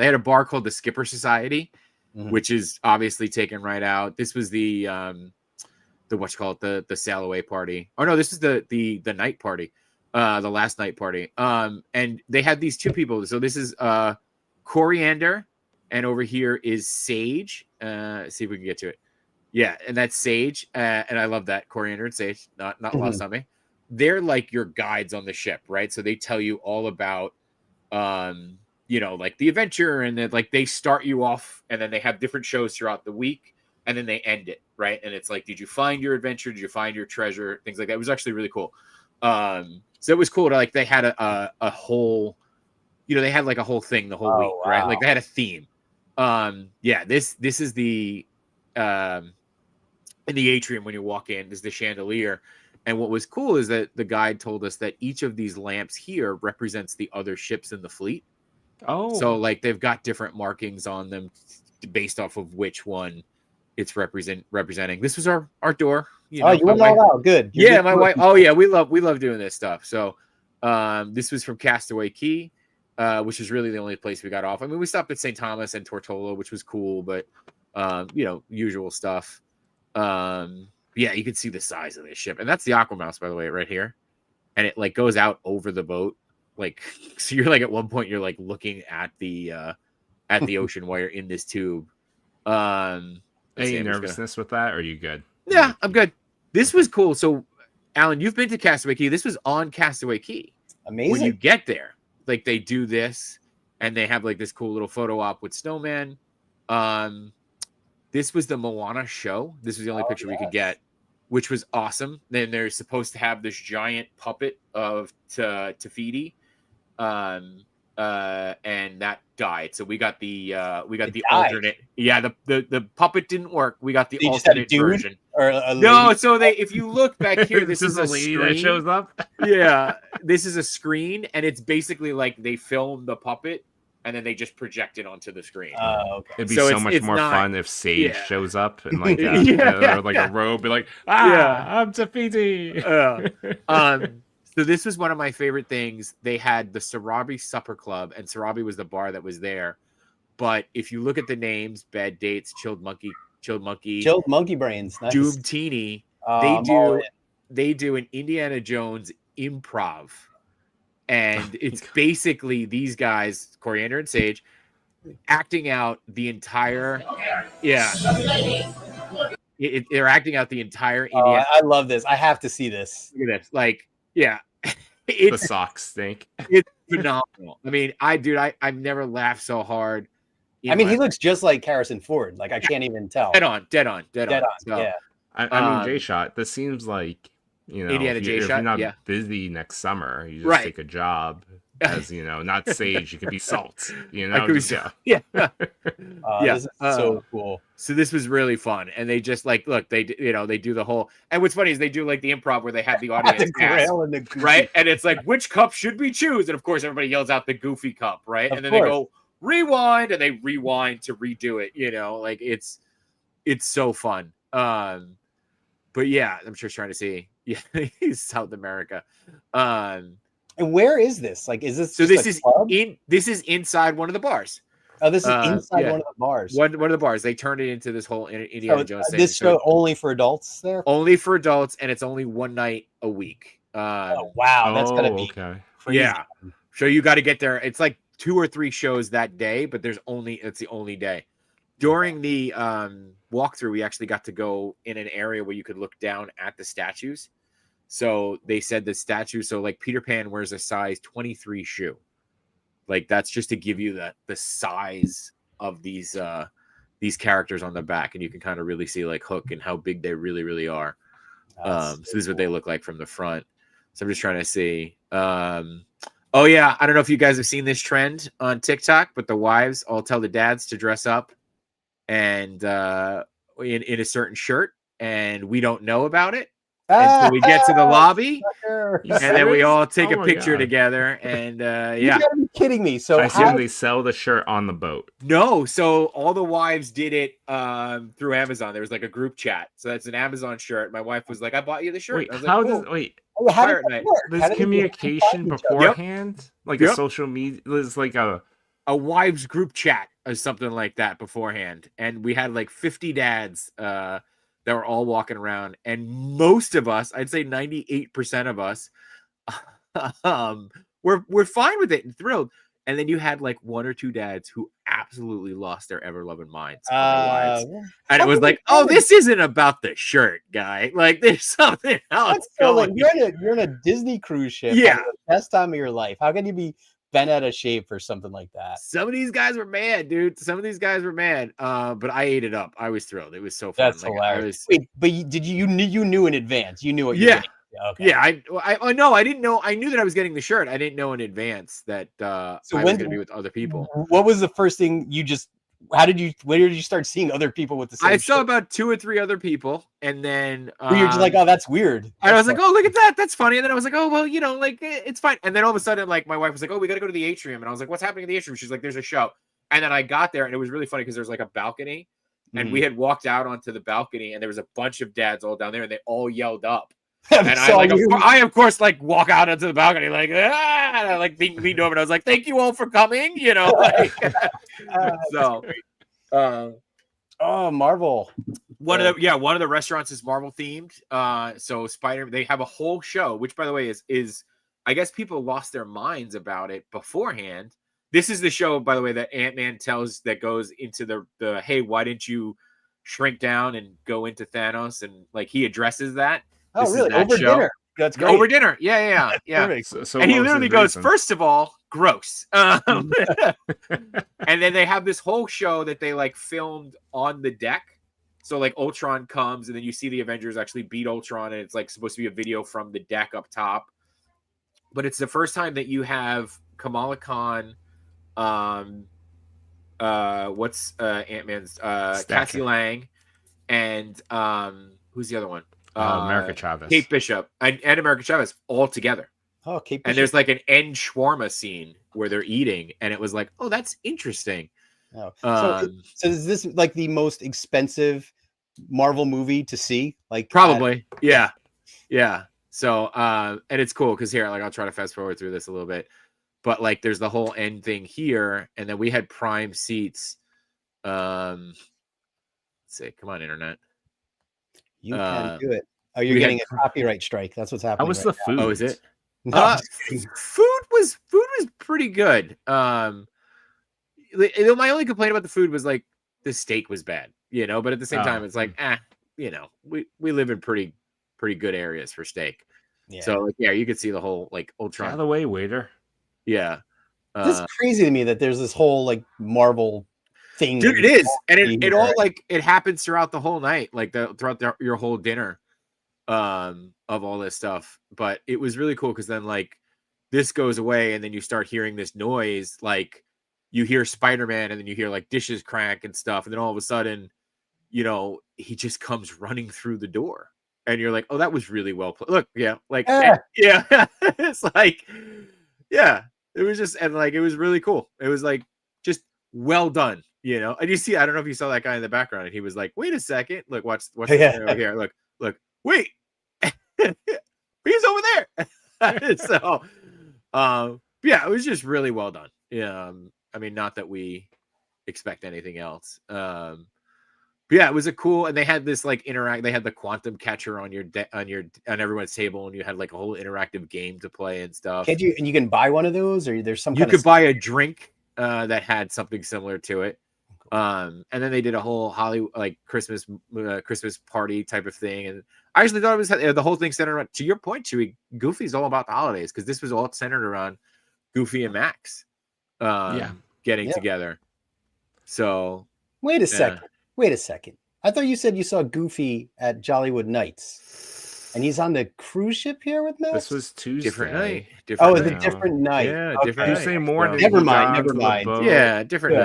had a bar called the Skipper Society. Which is obviously taken right out. This was the the sail away party. Oh no, this is the night party, the last night party. And they had these two people. So this is Coriander, and over here is Sage. See if we can get to it. Yeah, and that's Sage. And I love that, Coriander and Sage. Not lost on me. They're like your guides on the ship, right? So they tell you all about like the adventure, and then like they start you off, and then they have different shows throughout the week, and then they end it, right? And it's like, did you find your adventure? Did you find your treasure? Things like that. It was actually really cool. So it was cool to like they had a whole, they had like a whole thing the whole week, wow. Right? Like they had a theme. This is the in the atrium when you walk in is the chandelier. And what was cool is that the guide told us that each of these lamps here represents the other ships in the fleet. Oh, so like they've got different markings on them based off of which one it's representing. This was our door. You went all out. Good. My wife. Oh yeah, we love doing this stuff. So this was from Castaway Cay, which is really the only place we got off. I mean, we stopped at St. Thomas and Tortola, which was cool, but usual stuff. You can see the size of this ship, and that's the Aquamouse, by the way, right here, and it like goes out over the boat. Like, so you're like at one point you're like looking at the ocean while you're in this tube. Any nervousness with that, or are you good? Yeah, I'm good. This was cool. So, Alan, you've been to Castaway Cay. This was on Castaway Cay. Amazing. When you get there, like they do this, and they have like this cool little photo op with snowman. This was the Moana show. This was the only picture we could get, which was awesome. Then they're supposed to have this giant puppet of Tafiti. and that died. So we got the It died? alternate. Yeah, the puppet didn't work. We got the They just had a alternate dude version. or a No, lady? so if you look back here, this is Just a a lady screen that shows up. Yeah, this is a screen, and it's basically like they film the puppet and then they just project it onto the screen. Okay. It'd be So so it's much more not- fun if Sage yeah. shows up and like Yeah. or like a robe, be like, Yeah. I'm Tafiti. So this was one of my favorite things. They had the Sarabi Supper Club, and Sarabi was the bar that was there. But if you look at the names, Bad Dates, Chilled Monkey, Chilled monkey brains. Nice. Doom Teeny, they do an Indiana Jones improv. And it's basically these guys, Coriander and Sage, acting out the entire they're acting out the entire Indiana. I love this. I have to see this. Look at this. Like, yeah. The socks stink. It's phenomenal. I mean, I've never laughed so hard. I mean, he looks just like Harrison Ford. Like, I can't even tell. Dead on. So, yeah. I mean, JShot, this seems like, Indiana if JShot, you're not busy next summer, you just Right. take a job as, not Sage, you could be Salt, I could just, yeah. This is so cool. So this was really fun, and they just like look, they do the whole. And what's funny is they do like the improv where they have the audience The grail and the goofy. right, and it's like, which cup should we choose? And of course, everybody yells out the Goofy cup, right? Of and then course. they go rewind, and they rewind to redo it. Like it's so fun. But yeah, I'm just trying to see. Yeah, he's South America. And where is this? Like, is this So just this a is club? this is inside one of the bars. Oh, this is inside yeah. one of the bars. One of the bars. They turned it into this whole Indiana Jones thing. This show only for adults there? Only for adults, and it's only one night a week. Oh, wow. That's going to be crazy. Yeah. So you got to get there. It's like 2 or 3 shows that day, but it's the only day. During the walkthrough, we actually got to go in an area where you could look down at the statues. So they said the statue. So like Peter Pan wears a size 23 shoe. Like that's just to give you the size of these characters on the back, and you can kind of really see like Hook and how big they really, really are. So this is what they look like from the front. So I'm just trying to see. Oh yeah, I don't know if you guys have seen this trend on TikTok, but the wives all tell the dads to dress up and in a certain shirt, and we don't know about it. And so we get to the lobby, and then we all take a picture together. And You gotta be kidding me. So I assume they sell the shirt on the boat. No, so all the wives did it through Amazon. There was like a group chat, so that's an Amazon shirt. My wife was like, "I bought you the shirt." Wait, I was how like, does cool. how did that work? How there's did communication they find each other? beforehand, like a social media? There's like a wives group chat or something like that beforehand, and we had like 50 dads that were all walking around, and most of us, I'd say 98% of us, we're fine with it and thrilled. And then you had like 1 or 2 dads who absolutely lost their ever-loving minds on their wives. And it was like, oh, this isn't about the shirt, guy. Like, there's something else going. You're in a Disney cruise ship. Yeah. The best time of your life. How can you be bent out of shape for something like that? Some of these guys were mad, dude. Some of these guys were mad. But I ate it up. I was thrilled. It was so fun. That's hilarious. Wait, but you knew in advance. You knew what you were getting. Okay. Yeah, I know. I didn't know. I knew that I was getting the shirt. I didn't know in advance that I was going to be with other people. What was the first thing you just? Where did you start seeing other people with the same? I saw shirt? about 2 or 3 other people, and then you're just like, oh, that's weird. And I was like, oh, look at that, that's funny. And then I was like, oh, well, like it's fine. And then all of a sudden, like my wife was like, oh, we got to go to the atrium, and I was like, what's happening in the atrium? She's like, there's a show. And then I got there, and it was really funny because there's like a balcony, and we had walked out onto the balcony, and there was a bunch of dads all down there, and they all yelled up. And I of course like walk out onto the balcony like and I like leaned over and I was like, thank you all for coming, like so Marvel. one of the restaurants is Marvel themed. So they have a whole show, which by the way is I guess people lost their minds about it beforehand. This is the show, by the way, that Ant-Man that goes into the hey, why didn't you shrink down and go into Thanos, and like he addresses that. Oh, really? Over dinner. That's great. Over dinner. Yeah. So and he literally goes, first of all, gross. And then they have this whole show that they like filmed on the deck. So like Ultron comes, and then you see the Avengers actually beat Ultron, and it's like supposed to be a video from the deck up top. But it's the first time that you have Kamala Khan, what's Ant-Man's Cassie Lang, and who's the other one? America Chavez, Kate Bishop, and America Chavez all together. Oh, Kate Bishop. And there's like an end shawarma scene where they're eating, and it was like, oh, that's interesting. Oh. So is this like the most expensive Marvel movie to see? Like probably, yeah. So and it's cool because here, like, I'll try to fast forward through this a little bit, but like, there's the whole end thing here, and then we had prime seats. Let's see, come on, internet. You can do it. Oh, you're getting a copyright strike. That's what's happening. How was the food? Oh, is it? No. Food was pretty good. My only complaint about the food was like the steak was bad, but at the same time, it's like, we live in pretty good areas for steak. Yeah. So like, yeah, you could see the whole like Ultron. Out of the way, waiter. Yeah. This is crazy to me that there's this whole like Marvel thing. Dude, it is. And it all like it happens throughout the whole night, like throughout your whole dinner. Of all this stuff, but it was really cool because then like this goes away and then you start hearing this noise, like you hear Spider-Man and then you hear like dishes crack and stuff, and then all of a sudden he just comes running through the door and you're like, oh, that was really well played. Look, yeah, like yeah. It's like, yeah, it was just, and like it was really cool. It was like just well done, and you see, I don't know if you saw that guy in the background, and he was like, wait a second, look, watch over here, look, wait, he's over there. So yeah, it was just really well done. Yeah, I mean, not that we expect anything else. But yeah, it was a cool, and they had this like they had the quantum catcher on on everyone's table, and you had like a whole interactive game to play and stuff. And you can buy one of those, or there's some you could buy a drink that had something similar to it. And then they did a whole Hollywood like Christmas party type of thing, and I actually thought it was the whole thing centered around, to your point, Chewy, Goofy's all about the holidays, because this was all centered around Goofy and Max getting together. So wait a second. I thought you said you saw Goofy at Jollywood Nights, and he's on the cruise ship here with Max. This was Tuesday. Different night. It's a different night. Yeah, okay. different night. Tuesday morning. Never mind. Yeah, different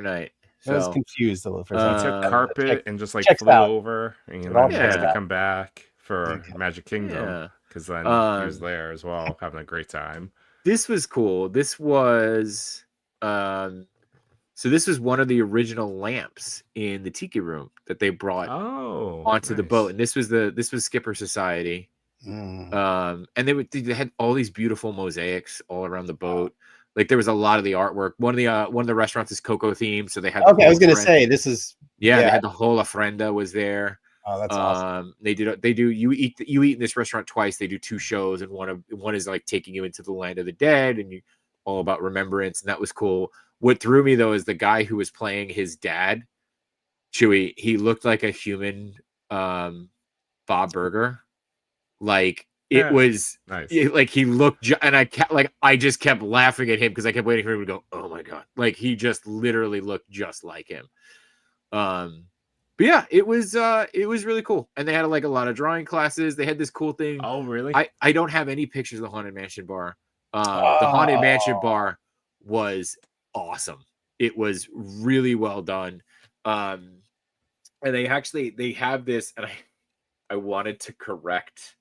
night. So, I was confused a little for a second. Took carpet and just like flew over, and had to come back for Magic Kingdom, because then he was there as well, having a great time. This was cool. This was so this was one of the original lamps in the Tiki Room that they brought onto the boat, and this was Skipper Society. And they had all these beautiful mosaics all around the boat. Like there was a lot of the artwork. One of the restaurants is Coco themed, so they had. Okay, I was gonna say this is. Yeah, they had the whole ofrenda was there. Oh, that's awesome. They do. You eat in this restaurant twice. They do two shows, and one is like taking you into the land of the dead, and all about remembrance, and that was cool. What threw me though is the guy who was playing his dad, Chewy. He looked like a human, Bob Burger, like. It was nice. Like he looked, and I just kept laughing at him because I kept waiting for him to go, oh my god, like he just literally looked just like him. But yeah, it was really cool, and they had like a lot of drawing classes. They had this cool thing. Oh really? I don't have any pictures of the Haunted Mansion bar. The Haunted Mansion bar was awesome. It was really well done. And they have this, and I wanted to correct.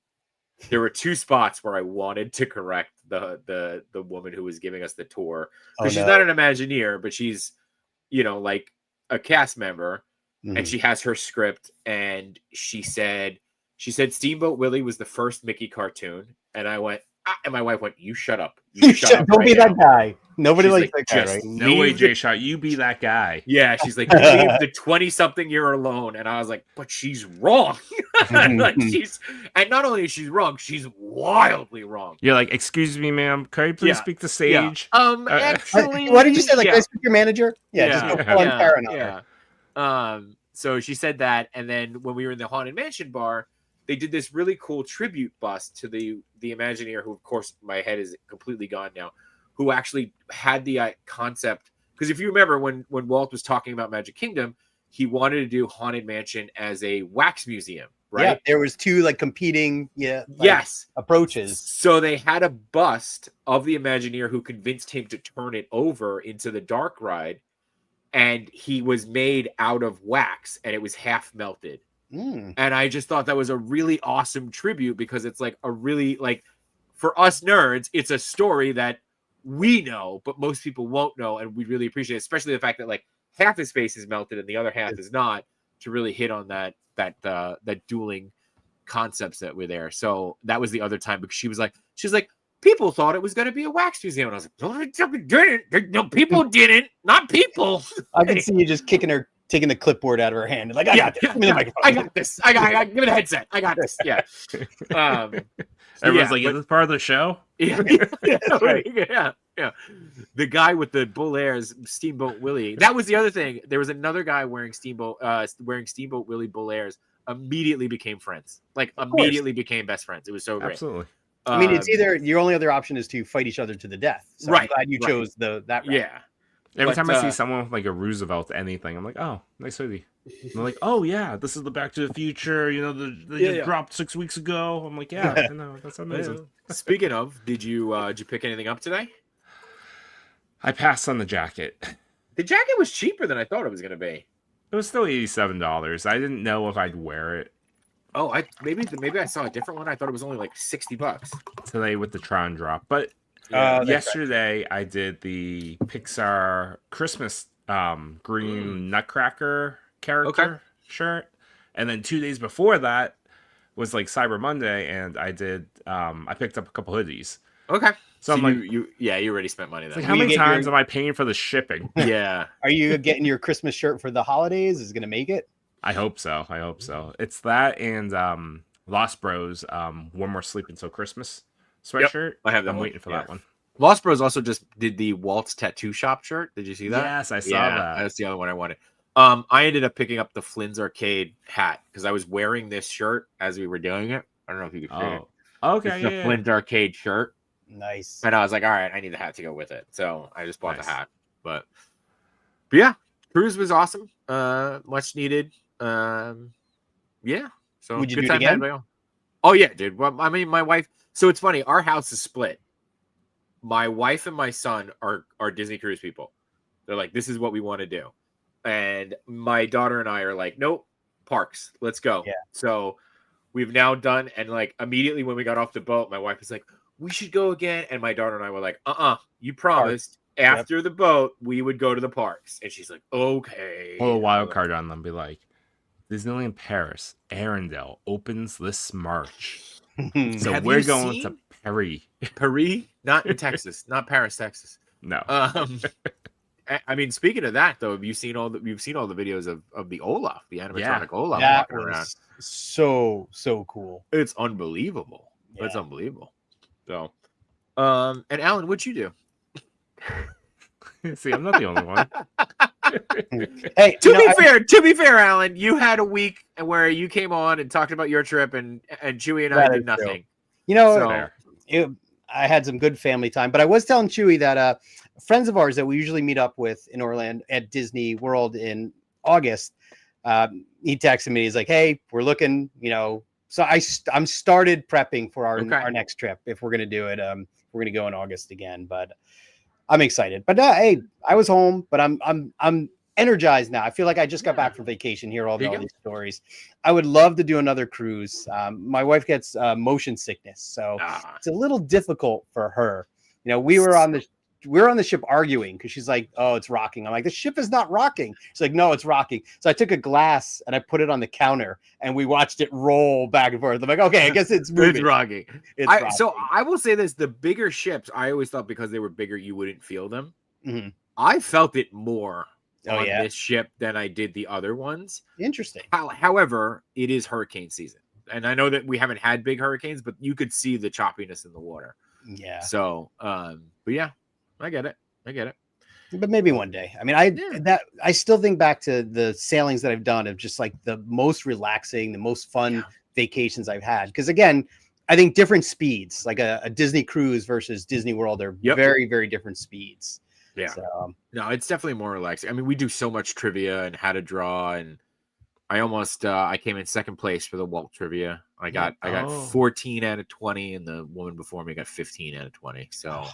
There were two spots where I wanted to correct the woman who was giving us the tour. She's not an Imagineer, but she's, like a cast member, and she has her script. And she said Steamboat Willie was the first Mickey cartoon, and I went, and my wife went, "You shut up! You shut up! Don't be that guy. Nobody likes that guy, right? No way, JShot. You be that guy." Yeah, she's like, "Leave the 20-something-year alone," and I was like, "But she's wrong." And not only is she wrong, she's wildly wrong. You're like, "Excuse me, ma'am. Can you please speak to Sage?" Actually, what did you say? Like, can I speak to your manager? Just go full on Karen. So she said that, and then when we were in the Haunted Mansion bar, they did this really cool tribute bust to the Imagineer, who, of course, my head is completely gone now, who actually had the concept. Because if you remember when Walt was talking about Magic Kingdom, he wanted to do Haunted Mansion as a wax museum, right? Yeah, there was two like competing, yes, approaches. So they had a bust of the Imagineer who convinced him to turn it over into the dark ride, and he was made out of wax, and it was half melted. And I just thought that was a really awesome tribute because it's like a really like for us nerds, it's a story that we know, but most people won't know, and we really appreciate it, especially the fact that like half his face is melted and the other half is not, to really hit on that dueling concepts that were there. So that was the other time because she's like, people thought it was going to be a wax museum, and I was like, no, people didn't, not people. I can see you just taking the clipboard out of her hand, like, I got this. Give me the microphone. I got this. I got. Give me the headset. I got this. Yeah. Everyone's like, is this part of the show? Yeah, that's right. Yeah. The guy with the bull airs, Steamboat Willie. That was the other thing. There was another guy wearing Steamboat Willie bull airs. Immediately became friends. Like immediately became best friends. It was so great. Absolutely. I mean, it's either your only other option is to fight each other to the death. So right. I'm glad you chose that route. Yeah. Every time I see someone with like a Roosevelt anything, I'm like, oh, nice hoodie. And they're like, oh yeah, this is the Back to the Future. You know, they dropped 6 weeks ago. I'm like, yeah, I know, that's amazing. Speaking of, did you pick anything up today? I passed on the jacket. The jacket was cheaper than I thought it was going to be. It was still $87. I didn't know if I'd wear it. Oh, maybe I saw a different one. I thought it was only like $60 today with the Tron drop, but. Yesterday, I did the Pixar Christmas green Nutcracker character shirt, and then 2 days before that was like Cyber Monday, and I did I picked up a couple hoodies. Okay, so I'm like, you already spent money. Then. Like, how many times am I paying for the shipping? Yeah, are you getting your Christmas shirt for the holidays? Is it gonna make it? I hope so. It's that and Lost Bros One More Sleep Until Christmas sweatshirt. Yep, I have that. I'm waiting for that one. Lost Bros also just did the Walt's Tattoo Shop shirt. Did you see that? Yes, I saw that. That's the other one I wanted. I ended up picking up the Flynn's Arcade hat because I was wearing this shirt as we were doing it. I don't know if you could see it. Okay, it's the Flynn's Arcade shirt. Nice. And I was like, all right, I need the hat to go with it. So I just bought the hat. But yeah, cruise was awesome. Much needed. Yeah. So would you do it again? Oh yeah, dude. Well, I mean, my wife. So it's funny. Our house is split. My wife and my son are Disney cruise people. They're like, this is what we want to do. And my daughter and I are like, nope, parks. Let's go. Yeah. So we've now done, and like immediately when we got off the boat, my wife was like, we should go again. And my daughter and I were like, you promised after the boat we would go to the parks. And she's like, okay. Pull a wild card on them. Be like, Disneyland Paris, Arendelle opens this March. So we're going to Paris, not in Texas, not Paris, Texas. No. I mean, speaking of that, though, have you seen all the videos of the Olaf, the animatronic Olaf that walking around? So cool. It's unbelievable. Yeah. It's unbelievable. So, and Alan, what'd you do? See, I'm not the only one. Hey, to be fair, Alan, you had a week where you came on and talked about your trip, and Chewy and I did nothing. True. You know, I had some good family time, but I was telling Chewy that friends of ours that we usually meet up with in Orlando at Disney World in August, he texted me. He's like, "Hey, we're looking, So I'm started prepping for our next trip if we're gonna do it. We're gonna go in August again, but I'm excited. But hey, I was home, but I'm energized now. I feel like I just got back from vacation. Hear all these stories. I would love to do another cruise. My wife gets motion sickness, so it's a little difficult for her. We were on the ship arguing because she's like, "Oh, it's rocking." I'm like, "The ship is not rocking." She's like, "No, it's rocking." So I took a glass and I put it on the counter and we watched it roll back and forth. I'm like, "Okay, I guess it's moving." It's rocking. So I will say this: the bigger ships, I always thought because they were bigger, you wouldn't feel them. Mm-hmm. I felt it more on this ship than I did the other ones. Interesting. However, it is hurricane season, and I know that we haven't had big hurricanes, but you could see the choppiness in the water. Yeah. So, but yeah. I get it. But maybe one day. I mean, I still think back to the sailings that I've done of just like the most relaxing, the most fun vacations I've had. Because again, I think different speeds, like a Disney cruise versus Disney World, are very, very different speeds. Yeah. So, no, it's definitely more relaxing. I mean, we do so much trivia and how to draw, and I came in second place for the Walt trivia. I got 14 out of 20, and the woman before me got 15 out of 20. So,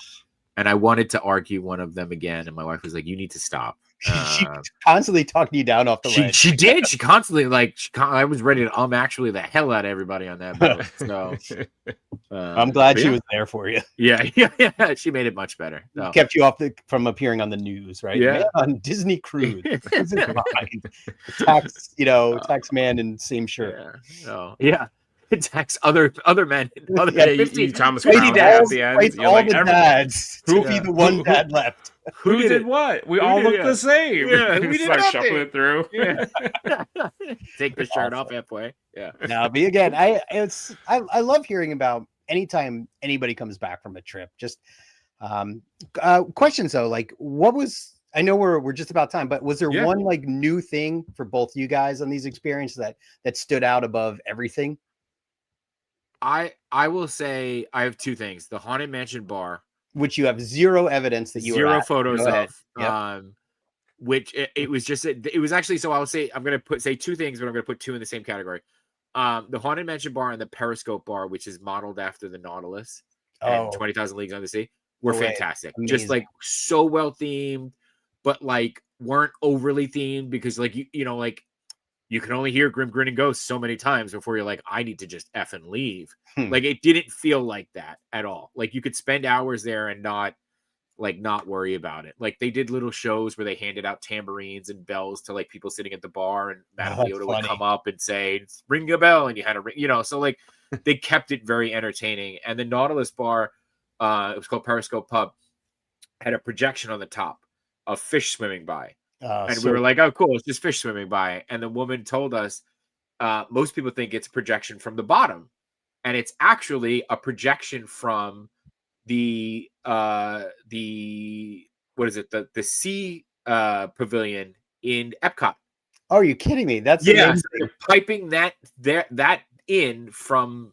and I wanted to argue one of them again, and my wife was like, "You need to stop." She constantly talking you down off the ledge. She did. She constantly I was ready to actually the hell out of everybody on that boat. So I'm glad she was there for you. Yeah. She made it much better. So. Kept you off from appearing on the news, right? Yeah. Man on Disney Cruise. Tax man in same shirt. Yeah. Tax other men. You Thomas Crown at the end. You're all the dads to be the one dad left. Who did what? We all look the same. Yeah, we did start nothing. shuffling it through. Yeah. Take the shirt off halfway. Yeah. No, but again, I love hearing about anytime anybody comes back from a trip. Just questions though, like what was, I know we're just about time, but was there one like new thing for both you guys on these experiences that stood out above everything? I will say I have two things: the Haunted Mansion bar, which you have zero evidence that you were at. Photos of. Yep. Which it was just it was actually, so I'll say I'm gonna say two things, but I'm gonna put two in the same category. The Haunted Mansion bar and the Periscope bar, which is modeled after the Nautilus and 20,000 Leagues Under the Sea, were fantastic. Amazing. Just like so well themed, but like weren't overly themed because like you know like you can only hear Grim Grinning Ghosts so many times before you're like, I need to just effing leave. Like it didn't feel like that at all. Like you could spend hours there and not worry about it. Like they did little shows where they handed out tambourines and bells to like people sitting at the bar, and Madame Leota would come up and say, ring a bell, and you had to ring, so like they kept it very entertaining. And the Nautilus bar, it was called Periscope Pub, had a projection on the top of fish swimming by. And we were like, oh, cool, it's just fish swimming by. And the woman told us, most people think it's a projection from the bottom. And it's actually a projection from the sea pavilion in Epcot. Oh, are you kidding me? That's amazing. They're piping that in from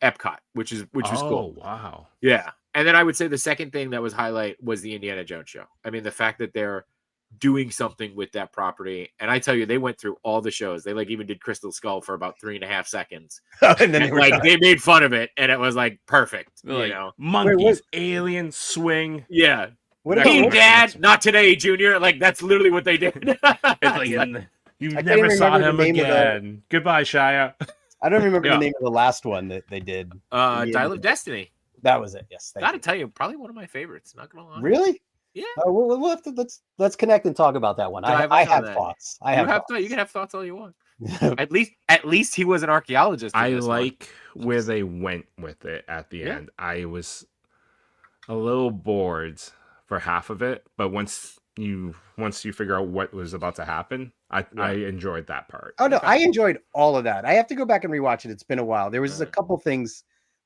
Epcot, which was cool. Oh, wow. Yeah. And then I would say the second thing that was highlight was the Indiana Jones show. I mean, the fact that they're doing something with that property. And I tell you, they went through all the shows. They like even did Crystal Skull for about 3.5 seconds. And then they made fun of it, and it was like perfect. Monkeys, alien, swing. Yeah. Hey, Dad, not today, Junior. Like that's literally what they did. It's like you never saw him again. Goodbye, Shia. I don't remember the name of the last one that they did. Dial of Destiny. That was it. Yes. Gotta tell you, probably one of my favorites. Not gonna lie. Really? Yeah. We'll have to let's connect and talk about that one. I have thoughts. You can have thoughts all you want. at least he was an archeologist. I like where they went with it at the end. I was a little bored for half of it, but once you figure out what was about to happen, I enjoyed that part. Oh no, I enjoyed all of that. I have to go back and rewatch it. It's been a while. There was a couple things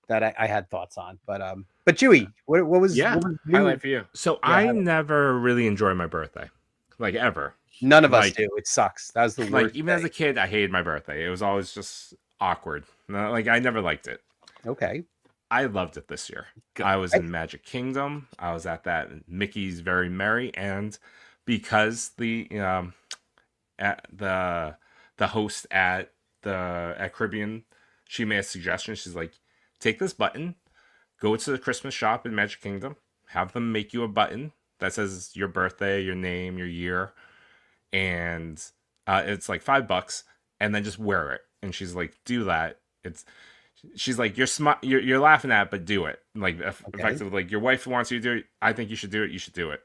that I had thoughts on, but Chewy, what was highlight for you? So I never really enjoyed my birthday, like ever. None of us do. It sucks. That was the worst. Like even as a kid, I hated my birthday. It was always just awkward. Like I never liked it. Okay. I loved it this year. I was in Magic Kingdom. I was at that Mickey's Very Merry, and because the host at Caribbean, she made a suggestion. She's like, take this button, go to the Christmas shop in Magic Kingdom, have them make you a button that says your birthday, your name, your year, and it's like $5, and then just wear it. And she's like, do that. She's like, you're laughing at it, but do it. Like effectively, like your wife wants you to do it. I think you should do it. You should do it.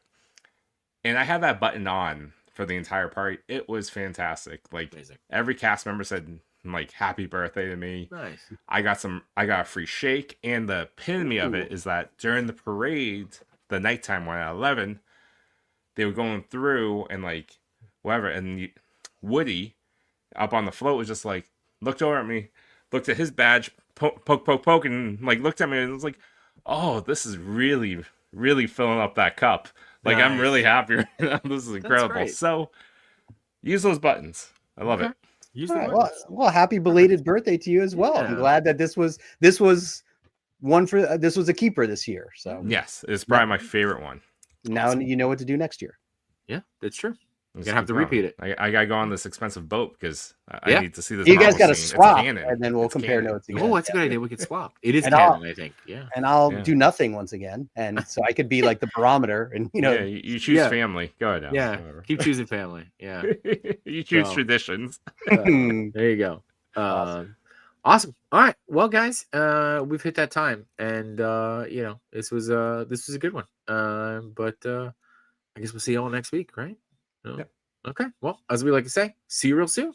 And I had that button on for the entire party. It was fantastic. Like amazing. Every cast member said, like, happy birthday to me. Nice. I got a free shake, and the epitome of it is that during the parade, the nighttime one at 11, they were going through and like whatever, and Woody up on the float was just like looked over at me, looked at his badge, poke, and like looked at me, and was like, oh, this is really, really filling up that cup. Like nice. I'm really happy right now. This is incredible. So use those buttons. I love it. Right. Well, happy belated birthday to you as well. I'm glad that this was a keeper this year. So yes, it's probably my favorite one. Now you know what to do next year. Yeah, that's true. You're gonna have to repeat it. I gotta go on this expensive boat because Yeah. I need to see this. You guys got to scene. swap, and then we'll compare notes again. Oh, that's a good idea. We could swap. It is And canon, I think. Yeah. And I'll do nothing once again, and so I could be like the barometer, and you choose family. Go ahead. Alex, yeah, whatever. keep choosing family. Yeah, you choose traditions. There you go. Awesome. All right. Well, guys, we've hit that time, and this was a good one. But I guess we'll see you all next week, right? Yep. Okay. Well, as we like to say, see you real soon.